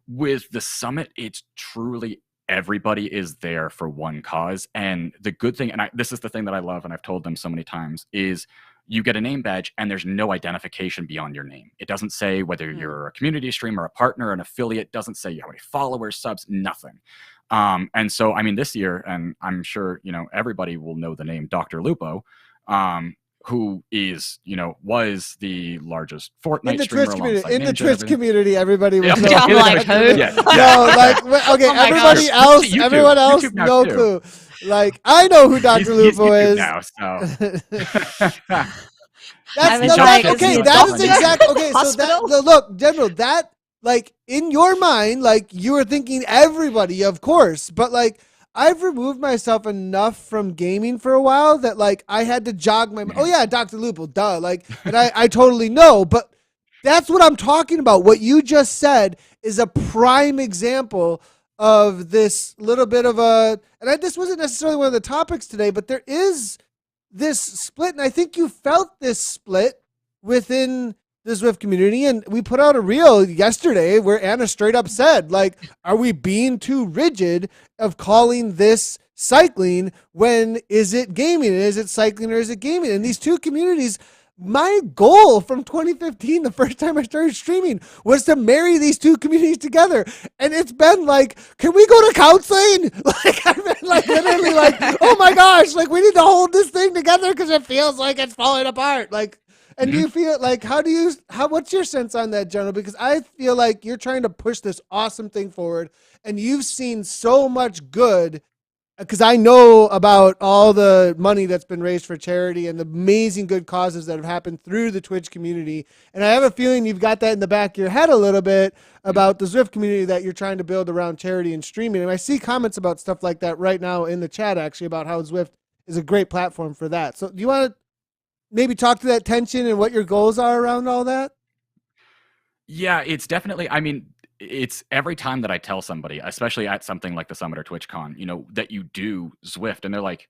With the summit, it's truly everybody is there for one cause. And the good thing, and this is the thing that I love, and I've told them so many times, is you get a name badge and there's no identification beyond your name. It doesn't say whether you're a community streamer, a partner, an affiliate. It doesn't say how many followers, subs, nothing. And so, I mean, this year, and I'm sure, everybody will know the name Dr. Lupo, who is, was the largest Fortnite in the streamer Twitch community. alongside In the Ninja Twitch community, everybody will know. I'm like, who? Yeah. No, like, okay, Oh my everybody gosh. else, YouTube. everyone else, YouTube now no too. clue. Like, I know who Dr. He's Lupo YouTube is. now, so. I was That's like, okay. is he That a is doctor? exactly okay. So Hospital? look, General, that like in your mind, like you were thinking everybody, of course, but like I've removed myself enough from gaming for a while that like I had to jog my. Oh yeah, Dr. Lupo, duh. Like, and I totally know, but that's what I'm talking about. What you just said is a prime example of this little bit of a. And this wasn't necessarily one of the topics today, but there is this split, and I think you felt this split within the Zwift community, and we put out a reel yesterday where Anna straight up said, like, are we being too rigid of calling this cycling when is it gaming? Is it cycling or is it gaming? And these two communities, my goal from 2015, the first time I started streaming, was to marry these two communities together. And it's been like, can we go to counseling? Like, I've been like literally like, oh my gosh, like we need to hold this thing together because it feels like it's falling apart. Like, and do you feel like, what's your sense on that, General? Because I feel like you're trying to push this awesome thing forward and you've seen so much good. Because I know about all the money that's been raised for charity and the amazing good causes that have happened through the Twitch community. And I have a feeling you've got that in the back of your head a little bit about the Zwift community that you're trying to build around charity and streaming. And I see comments about stuff like that right now in the chat, actually, about how Zwift is a great platform for that. So do you want to maybe talk to that tension and what your goals are around all that? Yeah, it's definitely, I mean, it's every time that I tell somebody, especially at something like the Summit or TwitchCon, that you do Zwift, and they're like,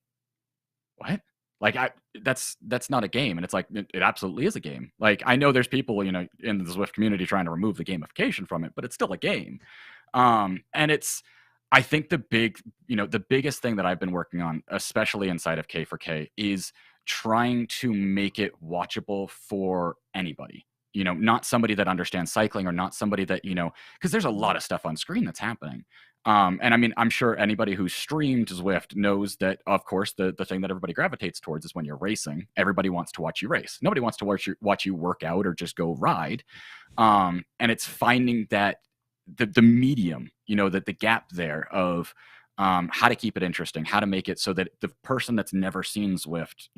"What? Like, that's not a game." And it's like, it absolutely is a game. Like, I know there's people, in the Zwift community trying to remove the gamification from it, but it's still a game. And I think the biggest thing that I've been working on, especially inside of K4K, is trying to make it watchable for anybody. Not somebody that understands cycling or not somebody that, because there's a lot of stuff on screen that's happening. And I mean, I'm sure anybody who's streamed Zwift knows that, of course, the thing that everybody gravitates towards is when you're racing. Everybody wants to watch you race. Nobody wants to watch you work out or just go ride. And it's finding that the medium, that the gap there of how to keep it interesting, how to make it so that the person that's never seen Zwift,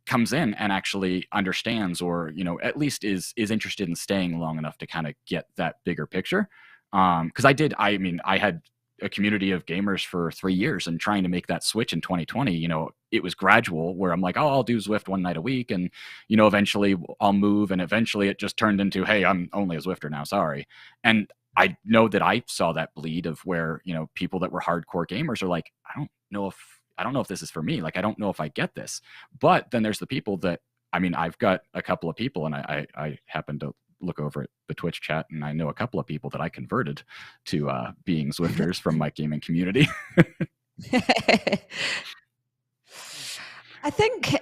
comes in and actually understands or at least is interested in staying long enough to kind of get that bigger picture. Because I had a community of gamers for 3 years, and trying to make that switch in 2020, it was gradual where I'm like, oh, I'll do Zwift one night a week, and eventually I'll move, and eventually it just turned into, hey, I'm only a Zwifter now, sorry. And I know that I saw that bleed of where people that were hardcore gamers are like, I don't know if this is for me. Like, I don't know if I get this. But then there's the people that, I mean, I've got a couple of people, and I happen to look over at the Twitch chat, and I know a couple of people that I converted to being Zwifters from my gaming community. I think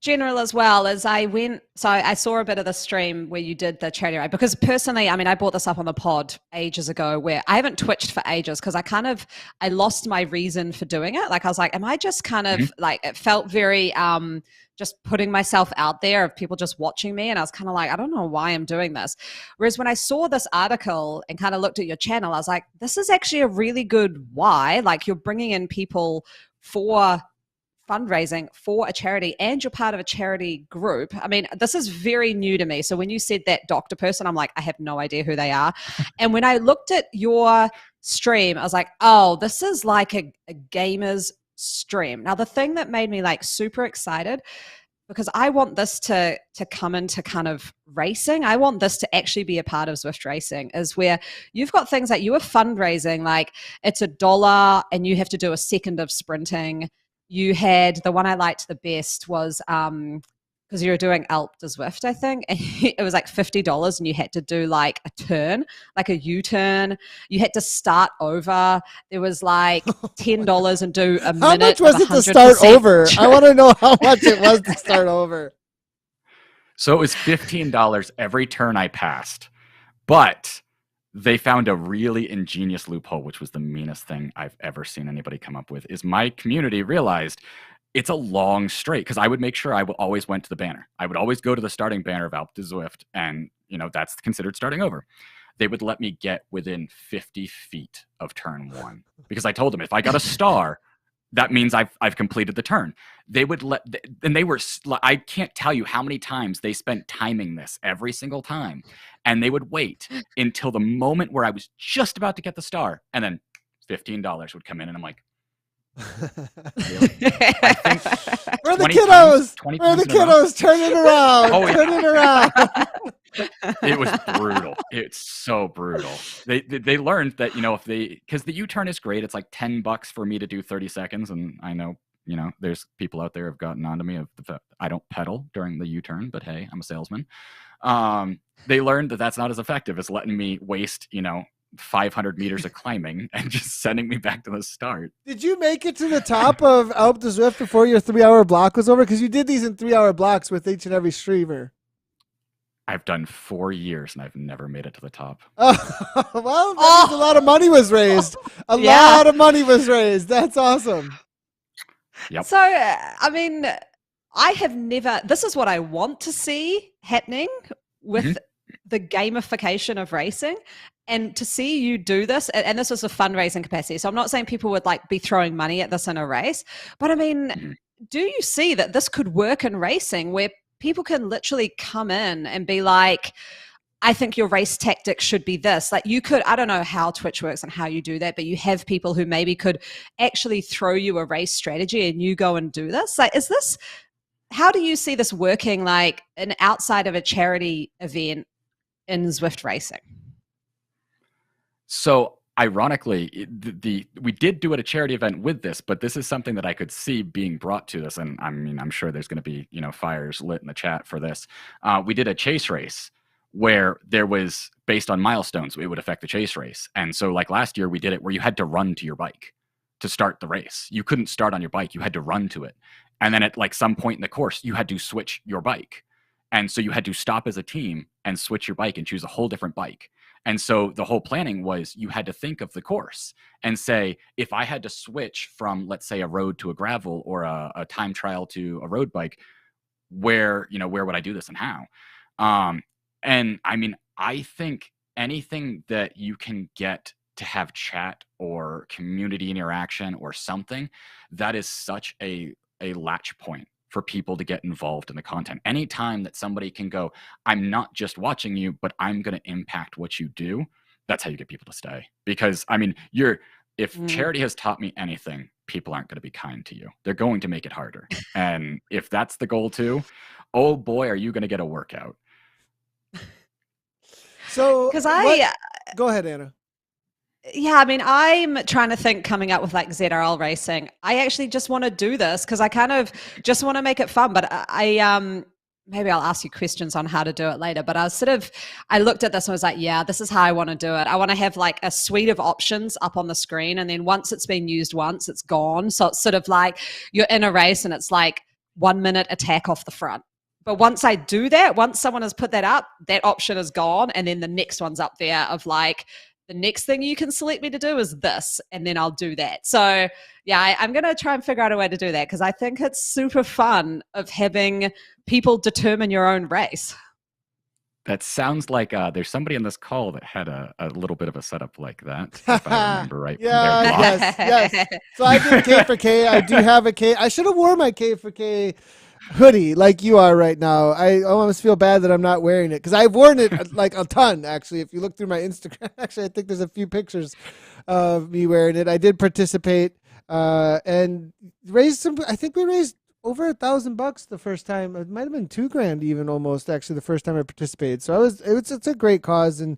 General as well, as I saw a bit of the stream where you did the charity ride, because personally, I mean, I brought this up on the pod ages ago where I haven't twitched for ages because I lost my reason for doing it. Like, I was like, am I just kind of like, it felt very just putting myself out there of people just watching me, and I was kind of like, I don't know why I'm doing this. Whereas when I saw this article and kind of looked at your channel, I was like, this is actually a really good why. Like, you're bringing in people for fundraising for a charity, and you're part of a charity group. I mean, this is very new to me. So when you said that doctor person, I'm like, I have no idea who they are. And when I looked at your stream, I was like, oh, this is like a gamer's stream. Now, the thing that made me like super excited because I want this to come into kind of racing. I want this to actually be a part of Zwift racing, is where you've got things like you are fundraising, like it's $1 and you have to do a second of sprinting. You had the one I liked the best was because you were doing Alp to Zwift, I think. And it was like $50 and you had to do like a turn, like a U-turn. You had to start over. There was like $10 and do a minute. How much was it to start over? I want to know how much it was to start over. So it was $15 every turn I passed. But they found a really ingenious loophole, which was the meanest thing I've ever seen anybody come up with, is my community realized it's a long straight, because I would make sure I always went to the banner. I would always go to the starting banner of Alp to Zwift, and that's considered starting over. They would let me get within 50 feet of turn 1 because I told them if I got a star, that means I've completed the turn. They would I can't tell you how many times they spent timing this every single time, and they would wait until the moment where I was just about to get the star, and then $15 would come in, and I'm like, really? I think where are the kiddos? Where are the kiddos? Turn it around. Oh, yeah. Turn it around. It was brutal. It's so brutal. They learned that, because the U-turn is great. It's like $10 for me to do 30 seconds. And I know, there's people out there who have gotten onto me of the fact I don't pedal during the U-turn, but hey, I'm a salesman. They learned that that's not as effective as letting me waste, 500 meters of climbing and just sending me back to the start. Did you make it to the top of Alp to Zwift before your 3-hour block was over? Because you did these in 3-hour blocks with each and every streamer. I've done 4 years and I've never made it to the top. Oh, well, that means a lot of money was raised. A lot of money was raised. That's awesome. Yep. So, I mean, I have never, this is what I want to see happening with the gamification of racing. And to see you do this, and this was a fundraising capacity. So I'm not saying people would like be throwing money at this in a race, but I mean, do you see that this could work in racing where people can literally come in and be like, I think your race tactic should be this. Like you could, I don't know how Twitch works and how you do that, but you have people who maybe could actually throw you a race strategy and you go and do this. Like, how do you see this working like an outside of a charity event in Zwift racing? So ironically, we did do it at a charity event with this, but this is something that I could see being brought to this. And I mean, I'm sure there's going to be, fires lit in the chat for this. We did a chase race where there was based on milestones, it would affect the chase race. And so like last year we did it where you had to run to your bike to start the race. You couldn't start on your bike. You had to run to it. And then at like some point in the course, you had to switch your bike. And so you had to stop as a team and switch your bike and choose a whole different bike. And so the whole planning was you had to think of the course and say, if I had to switch from, let's say, a road to a gravel or a time trial to a road bike, where would I do this and how? And I mean, I think anything that you can get to have chat or community interaction or something, that is such a latch point for people to get involved in the content. Anytime that somebody can go, I'm not just watching you, but I'm going to impact what you do, that's how you get people to stay. Because I mean, if charity has taught me anything, people aren't going to be kind to you. They're going to make it harder. And if that's the goal too, oh boy, are you going to get a workout. So, go ahead, Anna. Yeah, I mean, I'm trying to think coming up with like ZRL racing. I actually just want to do this because I kind of just want to make it fun. But I maybe I'll ask you questions on how to do it later. But I looked at this and was like, yeah, this is how I want to do it. I want to have like a suite of options up on the screen. And then once it's been used once, it's gone. So it's sort of like you're in a race and it's like 1 minute attack off the front. But once I do that, once someone has put that up, that option is gone. And then the next one's up there of like, the next thing you can select me to do is this, and then I'll do that. So yeah, I'm going to try and figure out a way to do that because I think it's super fun of having people determine your own race. That sounds like there's somebody in this call that had a little bit of a setup like that, if I remember right. Yes. So I did K for K. I do have a K. I should have worn my K for K hoodie like you are right now. I almost feel bad that I'm not wearing it because I've worn it like a ton actually. If you look through my Instagram, actually I think there's a few pictures of me wearing it. I did participate and raised some. I think we raised over $1,000 the first time. It might have been $2,000 even almost actually the first time I participated. So it's a great cause. And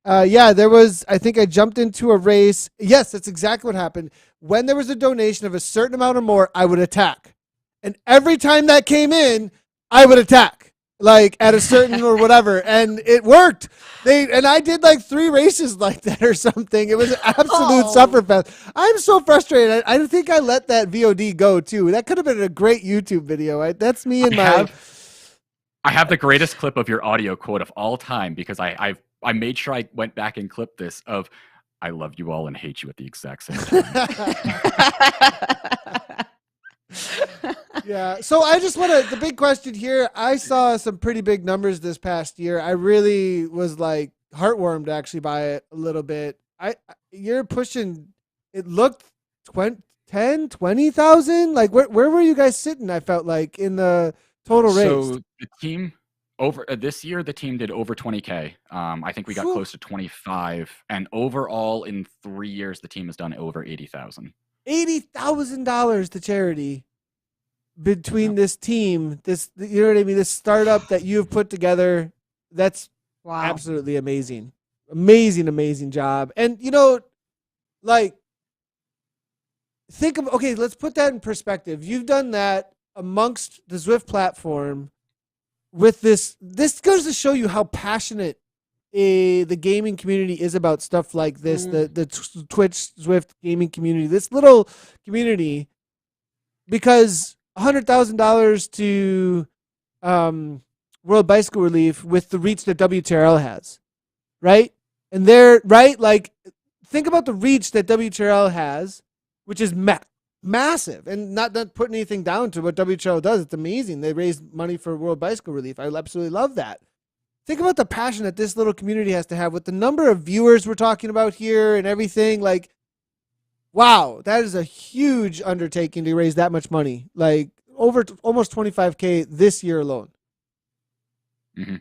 I think I jumped into a race. Yes, that's exactly what happened. When there was a donation of a certain amount or more, I would attack. And every time that came in, I would attack like at a certain or whatever. And it worked. I did like 3 races like that or something. It was an absolute sufferfest. I'm so frustrated. I think I let that VOD go too. That could have been a great YouTube video. That's me and I have the greatest clip of your audio quote of all time because I made sure I went back and clipped this of I love you all and hate you at the exact same time. Yeah. So I just want to, the big question here, I saw some pretty big numbers this past year. I really was like heartwarmed actually by it a little bit. You're pushing, it looked 20,000. Like where were you guys sitting? I felt like in the total race. So the team over this year, the team did over 20K. I think we got close to 25, and overall in 3 years, the team has done over 80,000. $80,000 to charity between this team, you know what I mean? This startup that you've put together. That's absolutely amazing. Amazing job. And like let's put that in perspective. You've done that amongst the Zwift platform with this goes to show you how passionate the gaming community is about stuff like this, the Twitch Zwift gaming community, this little community, because $100,000 to World Bicycle Relief with the reach that WTRL has, right? And they're right, like think about the reach that WTRL has, which is massive, and not putting anything down to what WTRL does. It's amazing. They raise money for World Bicycle Relief. I absolutely love that. Think about the passion that this little community has to have with the number of viewers we're talking about here and everything. Like, wow, that is a huge undertaking to raise that much money. Like over almost 25K this year alone. Mm-hmm.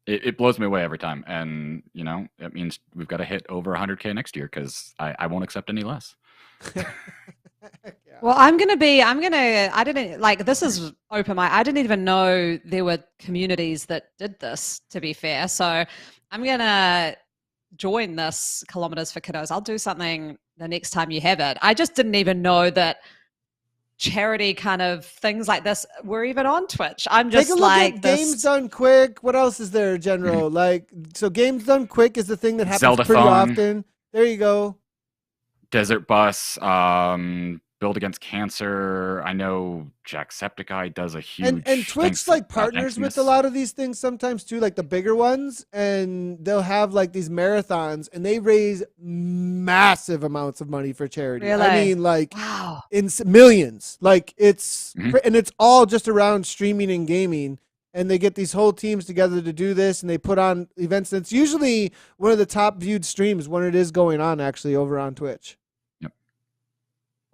It blows me away every time. And, it means we've got to hit over 100K next year because I won't accept any less. Well, I didn't like, this is open my, I didn't even know there were communities that did this, to be fair. So I'm going to join this Kilometers for Kiddos. I'll do something the next time you have it. I just didn't even know that charity kind of things like this were even on Twitch. I'm just take a look at Games Done Quick. What else is there, General? So Games Done Quick is the thing that happens Zelda pretty phone. often. There you go. Desert Bus, Build Against Cancer. I know Jacksepticeye does a huge and Twitch partners with a lot of these things sometimes too, like the bigger ones, and they'll have like these marathons and they raise massive amounts of money for charity. Really? I mean, like in millions. Like it's and it's all just around streaming and gaming. And they get these whole teams together to do this, and they put on events. And it's usually one of the top viewed streams when it is going on, actually, over on Twitch. Yep.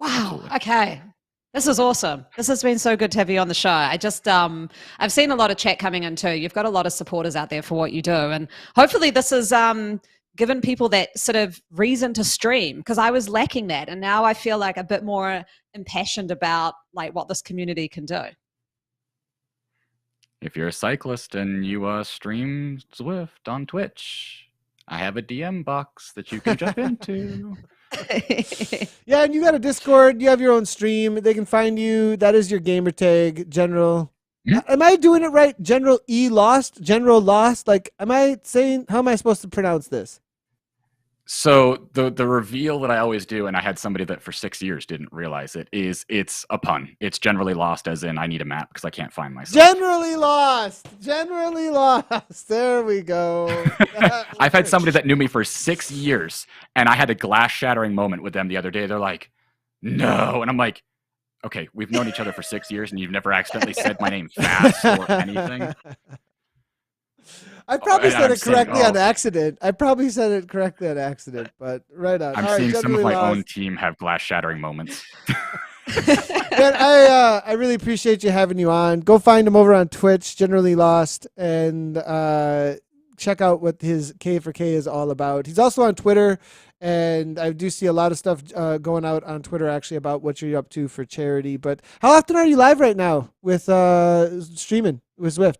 Wow. Okay. This is awesome. This has been so good to have you on the show. I just, I've seen a lot of chat coming in too. You've got a lot of supporters out there for what you do. And hopefully this has given people that sort of reason to stream, because I was lacking that. And now I feel like a bit more impassioned about like what this community can do. If you're a cyclist and you stream Zwift on Twitch, I have a DM box that you can jump into. Yeah, and you got a Discord. You have your own stream. They can find you. That is your gamer tag, General. Am I doing it right? GeneralElost. Like, how am I supposed to pronounce this? So the reveal that I always do, and I had somebody that for 6 years didn't realize it, is it's a pun. It's generally lost, as in I need a map because I can't find myself. Generally lost. There we go. I've had somebody that knew me for 6 years, and I had a glass shattering moment with them the other day. They're like, "No," and I'm like, "Okay, we've known each other for 6 years, and you've never accidentally said my name fast or anything." I probably said it correctly on accident. But right on. I'm seeing some of my own team have glass shattering moments. Man, I really appreciate you having you on. Go find him over on Twitch, GeneralElost, and check out what his K for K is all about. He's also on Twitter, and I do see a lot of stuff going out on Twitter actually about what you're up to for charity. But how often are you live right now with streaming with Zwift?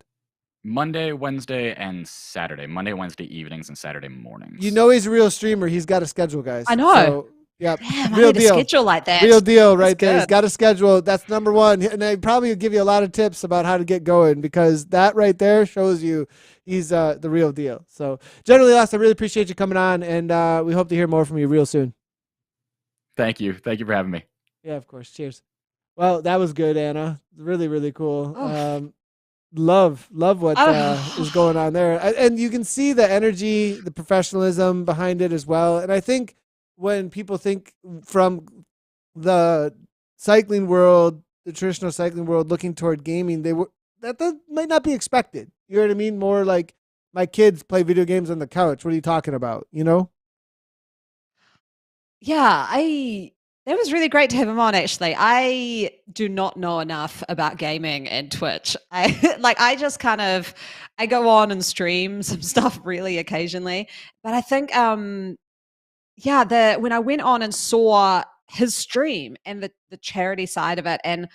Monday, Wednesday, and Saturday. Monday, Wednesday evenings, and Saturday mornings. You know he's a real streamer. He's got a schedule, guys. I know. So, yeah, Damn, I real need a deal. schedule like that. Real deal right That's there. He's good. got a schedule. That's number one. And I probably give you a lot of tips about how to get going, because that right there shows you he's the real deal. So GeneralElost, I really appreciate you coming on, and we hope to hear more from you real soon. Thank you. Thank you for having me. Yeah, of course. Cheers. Well, that was good, Anna. Really, really cool. Oh. Love what is going on there. And you can see the energy, the professionalism behind it as well. And I think when people think from the cycling world, the traditional cycling world, looking toward gaming, that might not be expected. You know what I mean? More like, my kids play video games on the couch. What are you talking about? You know? Yeah, that was really great to have him on, actually. I do not know enough about gaming and Twitch. I just kind of, I go on and stream some stuff really occasionally. But I think, when I went on and saw his stream and the charity side of it and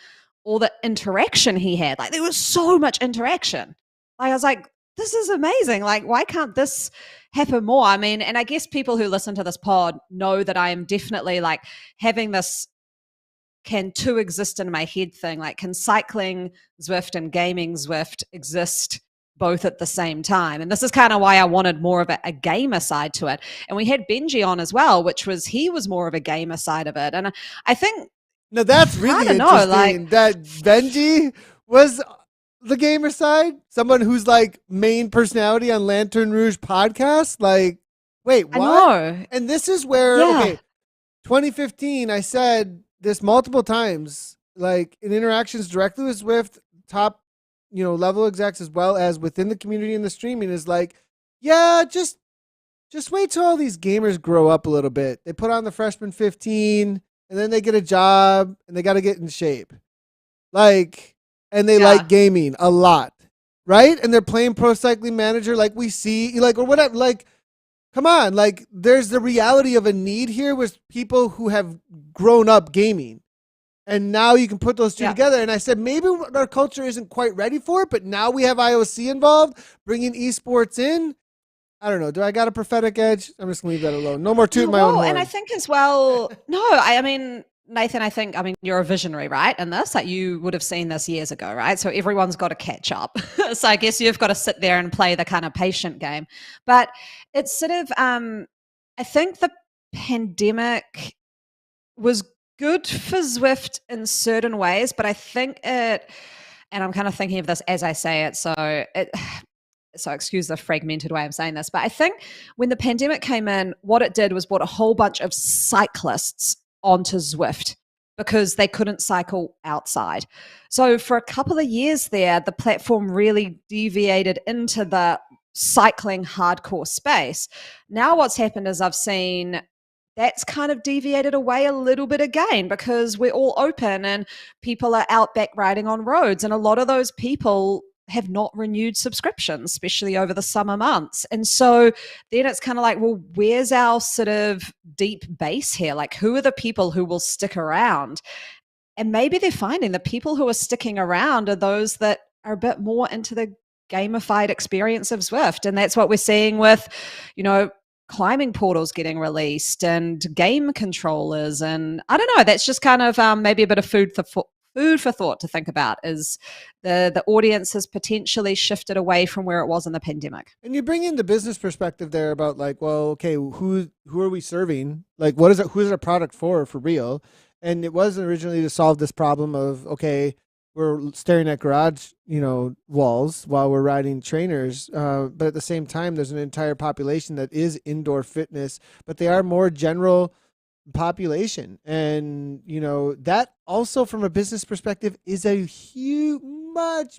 all the interaction he had, like, there was so much interaction. Like, I was like, this is amazing. Like, why can't this happen more? I mean, and I guess people who listen to this pod know that I am definitely like having this can two exist in my head thing. Like, can cycling Zwift and gaming Zwift exist both at the same time? And this is kind of why I wanted more of a gamer side to it. And we had Benji on as well, he was more of a gamer side of it. And I think, no, that's really interesting. That Benji was the gamer side, someone who's like main personality on Lantern Rouge podcast. Like, wait, what? I know. And this is where, okay, 2015, I said this multiple times, like in interactions directly with Zwift, top, level execs, as well as within the community and the streaming, is like, yeah, just wait till all these gamers grow up a little bit. They put on the freshman 15 and then they get a job and they got to get in shape. And they like gaming a lot, right? And they're playing Pro Cycling Manager, like we see, like, or whatever. Like, come on, like, there's the reality of a need here with people who have grown up gaming, and now you can put those two together. And I said, maybe our culture isn't quite ready for it, but now we have IOC involved, bringing esports in. I don't know. Do I got a prophetic edge? I'm just gonna leave that alone. No more tooting my own horn. And I think as well, I mean, Nathan, I mean, you're a visionary, right? In this, like, you would have seen this years ago, right? So everyone's got to catch up. So I guess you've got to sit there and play the kind of patient game. But it's sort of, I think the pandemic was good for Zwift in certain ways, but I think and I'm kind of thinking of this as I say it, so excuse the fragmented way I'm saying this, but I think when the pandemic came in, what it did was brought a whole bunch of cyclists onto Zwift because they couldn't cycle outside. So for a couple of years there, the platform really deviated into the cycling hardcore space. Now what's happened is I've seen that's kind of deviated away a little bit again, because we're all open and people are out back riding on roads. And a lot of those people have not renewed subscriptions, especially over the summer months. And so then it's kind of like, well, where's our sort of deep base here? Like, who are the people who will stick around? And maybe they're finding the people who are sticking around are those that are a bit more into the gamified experience of Zwift. And that's what we're seeing with, climbing portals getting released and game controllers. And I don't know, that's just kind of maybe a bit of food for thought to think about, is the audience has potentially shifted away from where it was in the pandemic. And you bring in the business perspective there about like, well, okay, who are we serving? Like, what is it? Who is our product for real? And it was originally to solve this problem of, okay, we're staring at garage, walls while we're riding trainers. But at the same time, there's an entire population that is indoor fitness, but they are more general population. And, that also from a business perspective is a huge,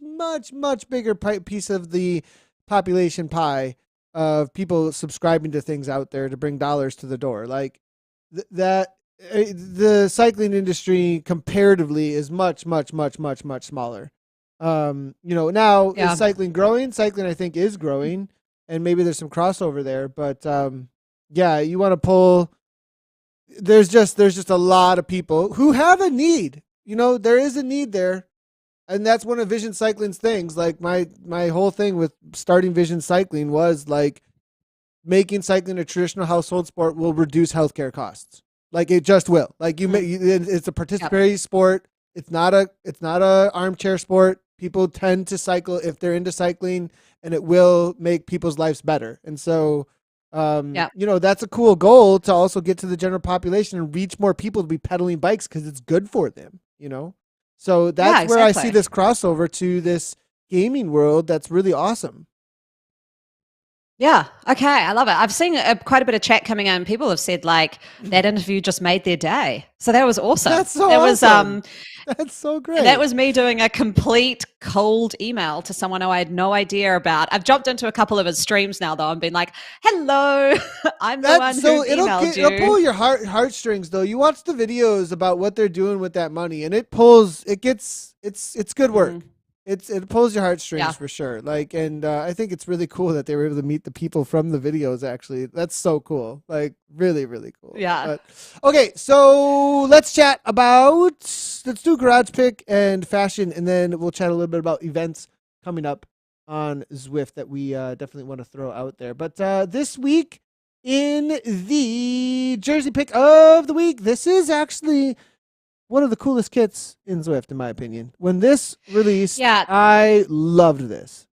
much bigger piece of the population pie of people subscribing to things out there to bring dollars to the door. Like the cycling industry comparatively is much smaller. Now is cycling growing? Cycling, I think, is growing. and maybe there's some crossover there. But yeah, you want to pull. There's just a lot of people who have a need. There is a need there, and that's one of Vision Cycling's things. Like my whole thing with starting Vision Cycling was like making cycling a traditional household sport will reduce healthcare costs. Like it just will. Like it's a participatory sport. It's not a armchair sport. People tend to cycle if they're into cycling, and it will make people's lives better. And so, that's a cool goal to also get to the general population and reach more people to be pedaling bikes because it's good for them. So that's where I see this crossover to this gaming world. That's really awesome. Yeah. Okay. I love it. I've seen quite a bit of chat coming in. People have said like that interview just made their day. So that was awesome. That's so awesome. That's so great. That was me doing a complete cold email to someone who I had no idea about. I've jumped into a couple of his streams now though and been like, hello, I'm the one who emailed you. It'll pull your heartstrings though. You watch the videos about what they're doing with that money and it's good work. It pulls your heartstrings for sure. Like, and I think it's really cool that they were able to meet the people from the videos. Actually, that's so cool. Like, really, really cool. Yeah. But, okay, so let's do garage pick and fashion, and then we'll chat a little bit about events coming up on Zwift that we definitely want to throw out there. But this week in the jersey pick of the week, this is actually one of the coolest kits in Zwift, in my opinion. When this released, I loved this.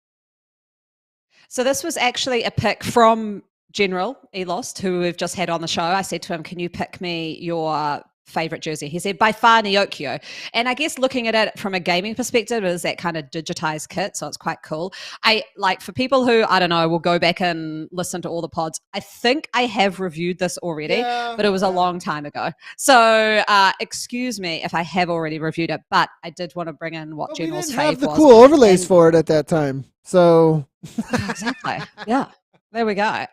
So this was actually a pick from GeneralElost, who we've just had on the show. I said to him, can you pick me your favorite jersey? He said, by far, Neokyo. And I guess looking at it from a gaming perspective, it is that kind of digitized kit, so it's quite cool. I like, for people who, I don't know, will go back and listen to all the pods, I think I have reviewed this already, but it was a long time ago. So excuse me if I have already reviewed it, but I did want to bring in what General's fave was. We didn't have the cool overlays for it at that time, so. Exactly, yeah. There we go.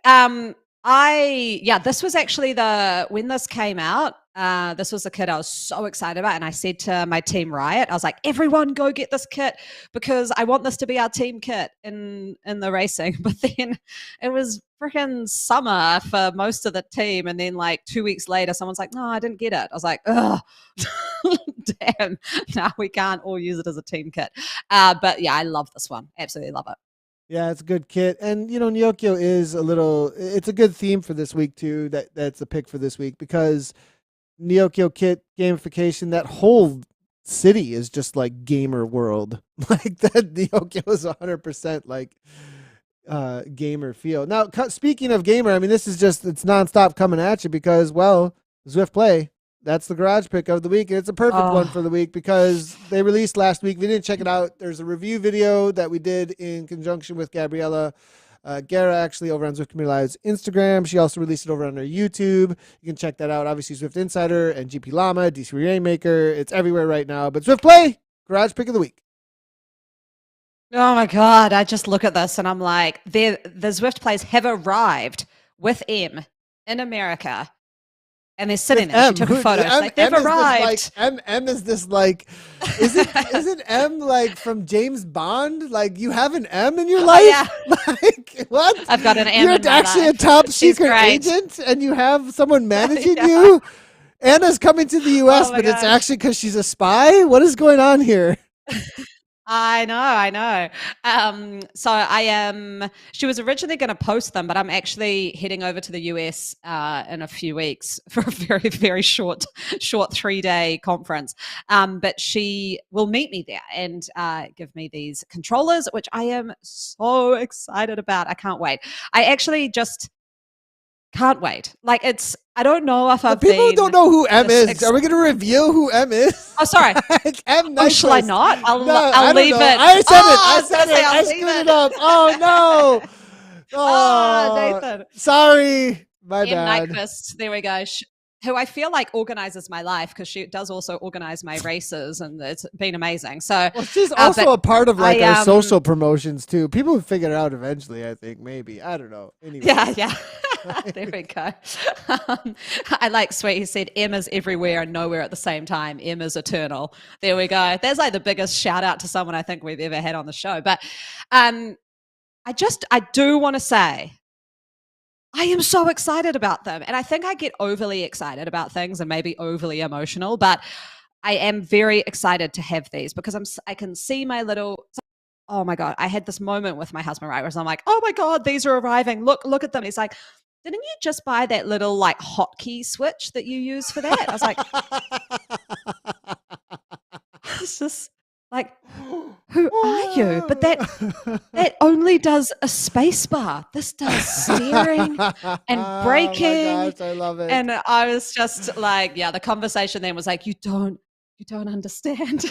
This was actually when this came out, this was the kit I was so excited about. And I said to my team Riot, I was like, everyone go get this kit because I want this to be our team kit in the racing. But then it was freaking summer for most of the team. And then like 2 weeks later, someone's like, no, I didn't get it. I was like, oh, damn. No, we can't all use it as a team kit. But yeah, I love this one. Absolutely love it. Yeah, it's a good kit. And, Neokyo is it's a good theme for this week, too. That's a pick for this week because Neokyo kit gamification, that whole city is just like gamer world. Like that Neokyo is 100% like gamer feel. Now, speaking of gamer, I mean, this is it's nonstop coming at you because, well, Zwift Play. That's the garage pick of the week, and it's a perfect one for the week because they released last week. We didn't check it out. There's a review video that we did in conjunction with Gabriella Guerra, actually, over on Zwift Community Live's Instagram. She also released it over on her YouTube. You can check that out. Obviously, Zwift Insider and GP Llama, DC Rainmaker. It's everywhere right now. But Zwift Play, garage pick of the week. Oh, my God. I just look at this, and I'm like, the Zwift Plays have arrived with M in America. And they're sitting there. She took a photo. She's like, they've arrived. M is this like, isn't M like from James Bond? Like you have an M in your life? Yeah. Like what? I've got an M. You're actually a top secret agent, and you have someone managing you. Anna's coming to the U.S., but it's actually because she's a spy. What is going on here? I know. So she was originally going to post them, but I'm actually heading over to the US in a few weeks for a very, very short 3-day conference. But she will meet me there and give me these controllers, which I am so excited about. I can't wait. I actually just can't wait. Like I don't know if I've people don't know who M is. Are we going to reveal who M is? Oh, sorry. M. Shall I not? I'll leave it. I said it. I screwed it up. Oh no. Oh, Nathan. Sorry. My bad. Nyquist. There we go. Who I feel like organizes my life because she does also organize my races, and it's been amazing. So she's also a part of like our social promotions too. People will figure it out eventually. I think maybe I don't know. Anyway. Yeah. There we go. I like Sweet. He said M is everywhere and nowhere at the same time. M is eternal. There we go. That's like the biggest shout out to someone I think we've ever had on the show. But I do want to say, I am so excited about them. And I think I get overly excited about things and maybe overly emotional, but I am very excited to have these because I can see my little, oh my God, I had this moment with my husband, right? Where I'm like, oh my God, these are arriving. Look at them. He's like, didn't you just buy that little like hotkey switch that you use for that? I was like, it's just like, who are you? But that only does a space bar. This does steering and braking. Oh my gosh, I love it. And I was just like, yeah, the conversation then was like, you don't understand.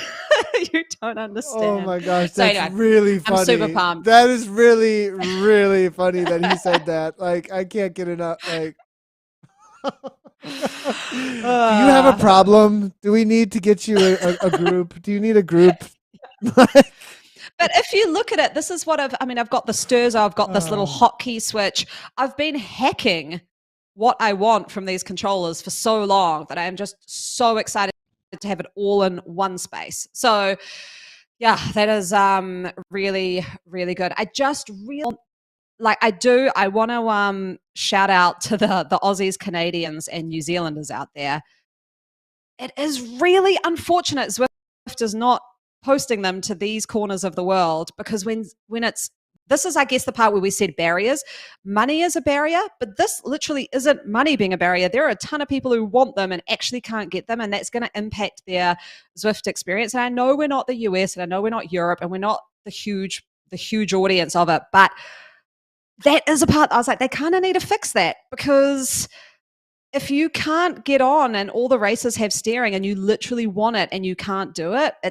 You don't understand. Oh my gosh, So that's anyway, really funny. I'm super pumped. That is really, really funny that he said that. Like, I can't get enough. Like, do you have a problem? Do we need to get you a group? Do you need a group? But if you look at it, this is what I've got the Sturzo, I've got this little hotkey switch. I've been hacking what I want from these controllers for so long that I am just so excited to have it all in one space. So yeah, that is really, really good. I just really I want to shout out to the Aussies, Canadians, and New Zealanders out there. It is really unfortunate Zwift is not posting them to these corners of the world, because when this is, I guess, the part where we said barriers. Money is a barrier, but this literally isn't money being a barrier. There are a ton of people who want them and actually can't get them, and that's going to impact their Zwift experience. And I know we're not the US, and I know we're not Europe, and we're not the huge audience of it, but that is a part. I was like, they kind of need to fix that, because if you can't get on and all the races have steering and you literally want it and you can't do it, I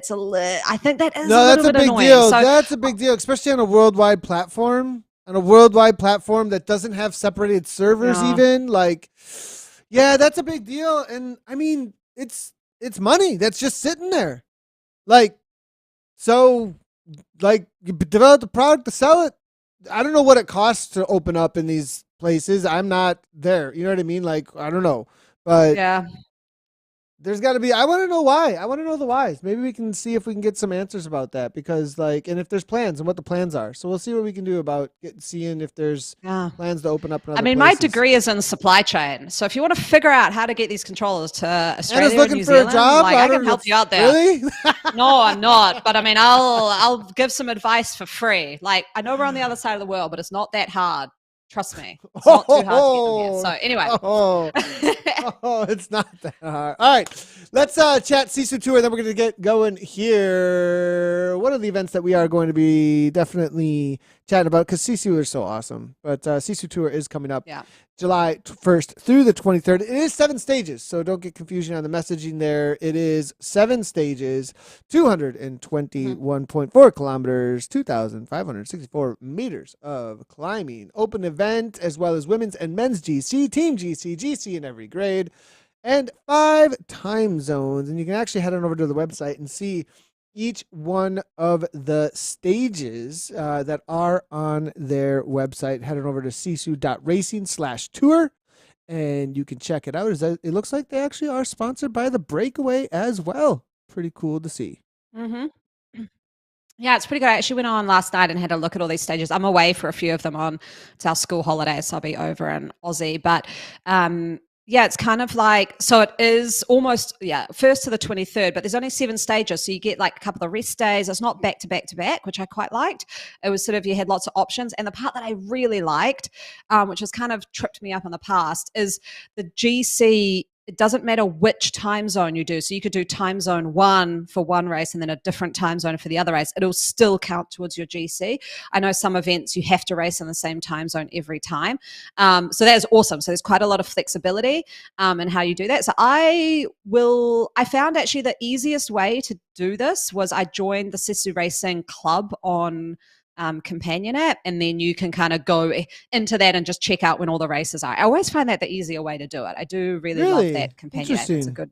think that is a little bit annoying. Deal. So, that's a big deal, especially on a worldwide platform. On a worldwide platform that doesn't have separated servers, even that's a big deal. And I mean, it's money that's just sitting there. So you develop the product to sell it. I don't know what it costs to open up in these places. I'm not there. You know what I mean? I don't know. But yeah, there's got to be. I want to know why. I want to know the whys. Maybe we can see if we can get some answers about that, because and if there's plans and what the plans are. So we'll see what we can do about seeing if there's plans to open up in other places. my degree is in supply chain. So if you want to figure out how to get these controllers to Australia Anna's looking New for Zealand, a job. I can help you out there. Really? No, I'm not. But I mean, I'll give some advice for free. I know we're on the other side of the world, but it's not that hard. Trust me. It's not too hard to get them here. So anyway. It's not that hard. All right. Let's chat SISU Tour, then we're going to get going here. One of the events that we are going to be definitely chatting about, because SISU is so awesome. But SISU Tour is coming up July 1st through the 23rd. It is 7 stages, so don't get confusion on the messaging there. It is 7 stages, 221.4 kilometers, 2,564 meters of climbing. Open event, as well as women's and men's GC, Team GC in every grade, and 5 time zones. And you can actually head on over to the website and see each one of the stages that are on their website. Head on over to sisu.racing/tour, and you can check it out. It looks like they actually are sponsored by the Breakaway as well. Pretty cool to see. Mm-hmm. Yeah, it's pretty good. I actually went on last night and had a look at all these stages. I'm away for a few of them it's our school holidays, so I'll be over in Aussie. But it's kind of so it is almost, 1st to the 23rd, but there's only 7 stages. So you get a couple of rest days. It's not back to back to back, which I quite liked. It was sort of, you had lots of options. And the part that I really liked, which has kind of tripped me up in the past, is the GC. It doesn't matter which time zone you do. So you could do time zone 1 for one race and then a different time zone for the other race. It'll still count towards your GC. I know some events you have to race in the same time zone every time. So that is awesome. So there's quite a lot of flexibility in how you do that. So I found actually the easiest way to do this was I joined the SISU Racing Club on companion app, and then you can kind of go into that and just check out when all the races are. I always find that the easier way to do it. I do really love that companion app. It's a good,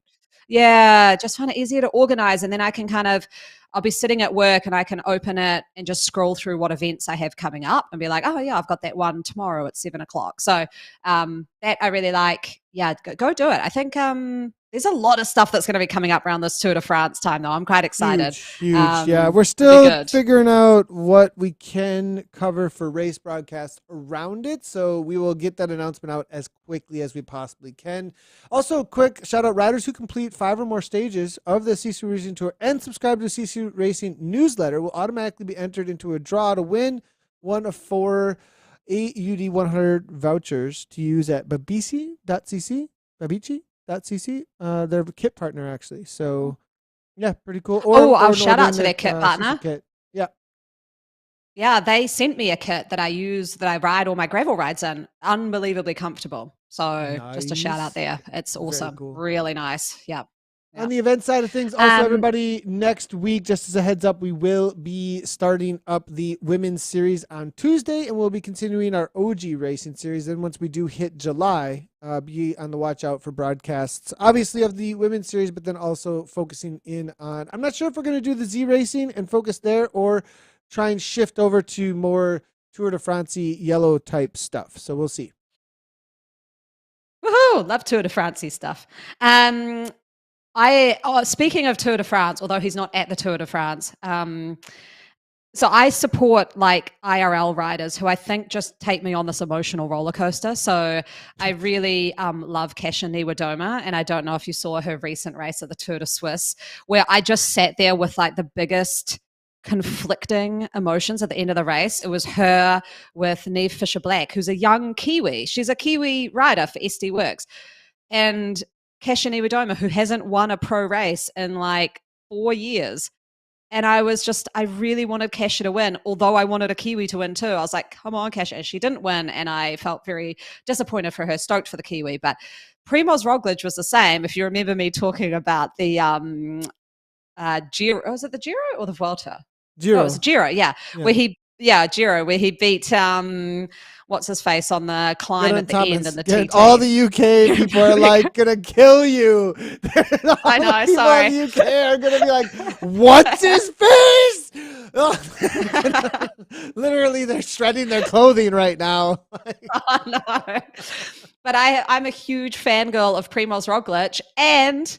just find it easier to organize, and then I can kind of I'll be sitting at work and I can open it and just scroll through what events I have coming up and be like, oh yeah, I've got that one tomorrow at 7:00. So that I really like. Yeah, go do it. I think there's a lot of stuff that's going to be coming up around this Tour de France time, though. I'm quite excited. Huge. Yeah, we're still figuring out what we can cover for race broadcasts around it. So we will get that announcement out as quickly as we possibly can. Also, quick shout out riders who complete 5 or more stages of the SISU Racing Tour and subscribe to the SISU Racing newsletter will automatically be entered into a draw to win one of 4 AUD 100 vouchers to use at babici.cc. They're a kit partner, actually. So, yeah, pretty cool. I'll shout out to their kit partner. Kit. Yeah. Yeah, they sent me a kit that I use, that I ride all my gravel rides in. Unbelievably comfortable. So, just a shout out there. It's awesome. Cool. Really nice. Yeah. On the event side of things, also everybody, next week, just as a heads up, we will be starting up the women's series on Tuesday, and we'll be continuing our OG racing series. Then once we do hit July, be on the watch out for broadcasts, obviously of the women's series, but then also focusing in on, I'm not sure if we're going to do the Z racing and focus there or try and shift over to more Tour de France yellow type stuff. So we'll see. Woohoo! Love Tour de France stuff. Speaking of Tour de France, although he's not at the Tour de France, so I support like IRL riders who I think just take me on this emotional roller coaster. So I really love Kasia Niewiadoma, and I don't know if you saw her recent race at the Tour de Suisse, where I just sat there with like the biggest conflicting emotions at the end of the race. It was her with Niamh Fisher-Black, who's a young Kiwi. She's a Kiwi rider for SD Works, and Kasia Niewiadoma, who hasn't won a pro race in like 4 years. And I really wanted Kasia to win, although I wanted a Kiwi to win too. I was like, come on, Kasia. And she didn't win, and I felt very disappointed for her, stoked for the Kiwi. But Primoz Roglic was the same. If you remember me talking about the Giro, was it the Giro or the Vuelta? Giro. Oh, it was Giro, yeah. Giro, where he beat what's his face on the climb at the end in the TT. All the UK people are like gonna kill you. I know, sorry. All the UK are gonna be like, what's his face? Literally, they're shredding their clothing right now. Oh, no. But I'm a huge fangirl of Primoz Roglic, and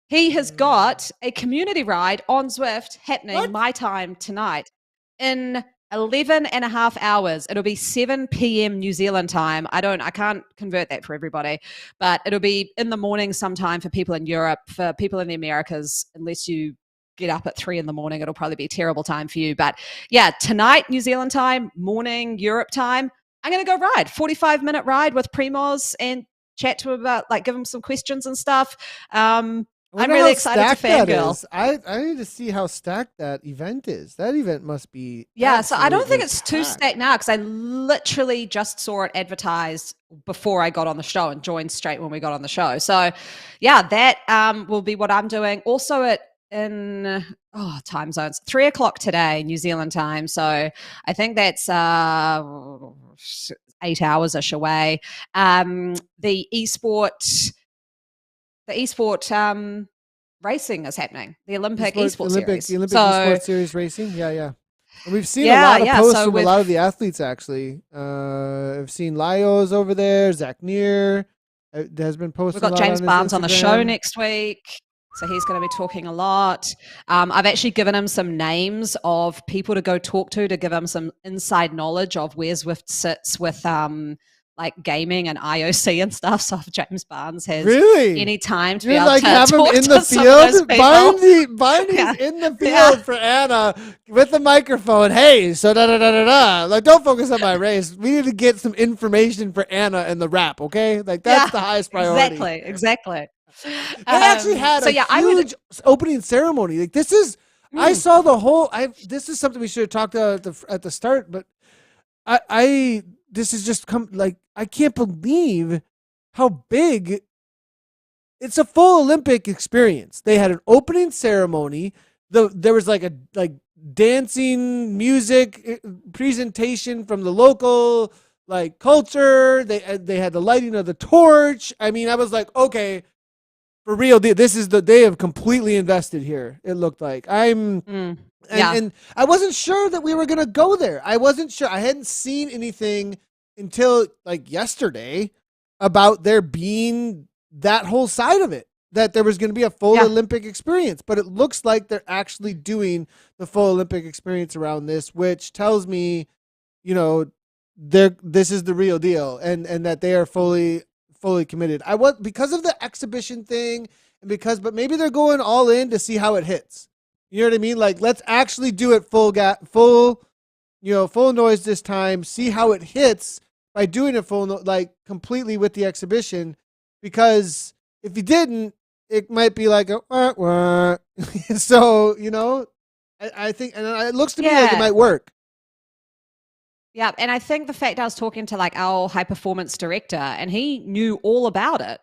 he has got a community ride on Zwift happening my time tonight in 11 and a half hours. It'll be 7 p.m. New Zealand time. I can't convert that for everybody, but it'll be in the morning sometime for people in Europe. For people in the Americas, unless you get up at 3 a.m, it'll probably be a terrible time for you. But yeah, tonight, New Zealand time, morning, Europe time, I'm going to go ride 45-minute ride with Primoz and chat to him about, like, give him some questions and stuff. I'm really excited to fangirl. I need to see how stacked that event is. That event must be. Yeah, so I don't think it's too stacked now, because I literally just saw it advertised before I got on the show and joined straight when we got on the show. So yeah, that will be what I'm doing. Also in time zones, 3:00 today, New Zealand time. So I think that's 8 hours-ish away. The esport racing is happening. The Olympic esports series. The Olympic esports series racing. Yeah. And we've seen a lot of posts from a lot of the athletes, actually. I've seen Lyos over there, Zach Neer has been posting. We've got James Barnes on the show next week, so he's going to be talking a lot. I've actually given him some names of people to go talk to give him some inside knowledge of where Zwift sits with like gaming and IOC and stuff. So if James Barnes has any time to be able to have him talk in to the field, Barney's Yeah. in the field for Anna with the microphone. Hey, so like, don't focus on my race. We need to get some information for Anna and the rap. Okay, like that's the highest priority. Exactly. They actually had a huge opening ceremony. Like this is, I saw the whole. This is something we should have talked about at the start, but this has just come, like, I can't believe how big. It's a full Olympic experience. They had an opening ceremony. There was like dancing, music presentation from the local like culture. They had the lighting of the torch. I mean, I was like, okay, For real, they have completely invested here. It looked like Yeah. and I wasn't sure that we were gonna go there. I wasn't sure. I hadn't seen anything until like yesterday about there being that whole side of it, that there was going to be a full Olympic experience. But it looks like they're actually doing the full Olympic experience around this, which tells me, this is the real deal, and that they are fully committed. Because of the exhibition thing, and but maybe they're going all in to see how it hits. You know what I mean? Like, let's actually do it full noise this time. See how it hits by doing it completely with the exhibition. Because if you didn't, it might be like a wah, wah. So, I think, and it looks to me like it might work. Yeah, and I think the fact I was talking to our high performance director, and he knew all about it.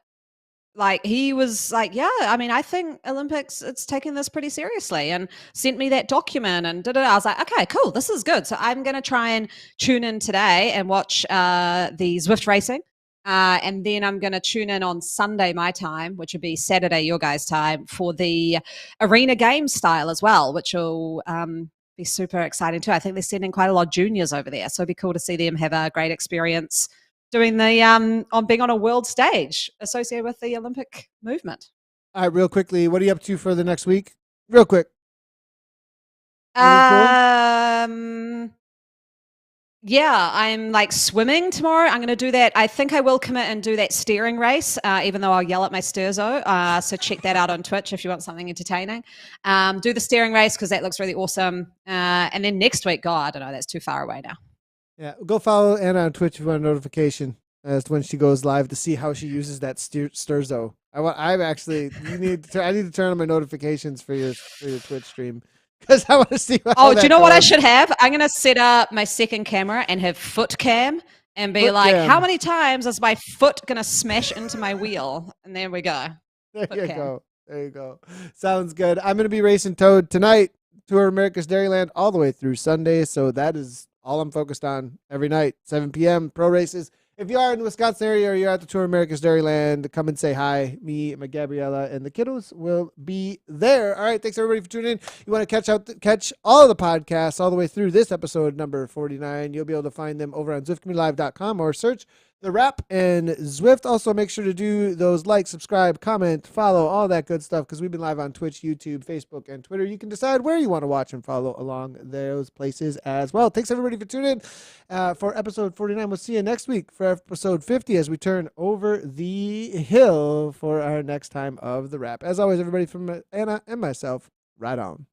Like, he was like, yeah, I mean, I think Olympics, it's taking this pretty seriously, and sent me that document and did it. I was like, okay, cool, this is good. So I'm going to try and tune in today and watch the Zwift racing. And then I'm going to tune in on Sunday, my time, which would be Saturday, your guys' time, for the arena game style as well, which will be super exciting too. I think they're sending quite a lot of juniors over there. So it'd be cool to see them have a great experience doing the on being on a world stage associated with the Olympic movement. All right, real quickly, what are you up to for the next week? Real quick. Yeah, I'm swimming tomorrow. I'm going to do that. I think I will commit and do that steering race, even though I'll yell at my Sturzo. So check that out on Twitch if you want something entertaining. Do the steering race because that looks really awesome. And then next week, I don't know, that's too far away now. Yeah, go follow Anna on Twitch if you want a notification as to when she goes live to see how she uses that Sturzo. I need to turn on my notifications for your Twitch stream because I want to see. Do you know what I should have? I'm gonna set up my second camera and have foot cam and be how many times is my foot gonna smash into my wheel? And there we go. There you go. Sounds good. I'm gonna be racing Toad tonight, Tour of America's Dairyland, all the way through Sunday. So that is all I'm focused on every night, 7 p.m. pro races. If you are in the Wisconsin area or you're at the Tour of America's Dairyland, come and say hi. Me, my Gabriella, and the kiddos will be there. All right, thanks everybody for tuning in. You want to catch all of the podcasts all the way through this episode number 49. You'll be able to find them over on ZwiftCommunityLive.com or search The Wrap and Zwift. Also, make sure to do those like, subscribe, comment, follow, all that good stuff because we've been live on Twitch, YouTube, Facebook, and Twitter. You can decide where you want to watch and follow along those places as well. Thanks everybody for tuning in for episode 49. We'll see you next week for episode 50 as we turn over the hill for our next time of The Wrap. As always, everybody, from Anna and myself, right on.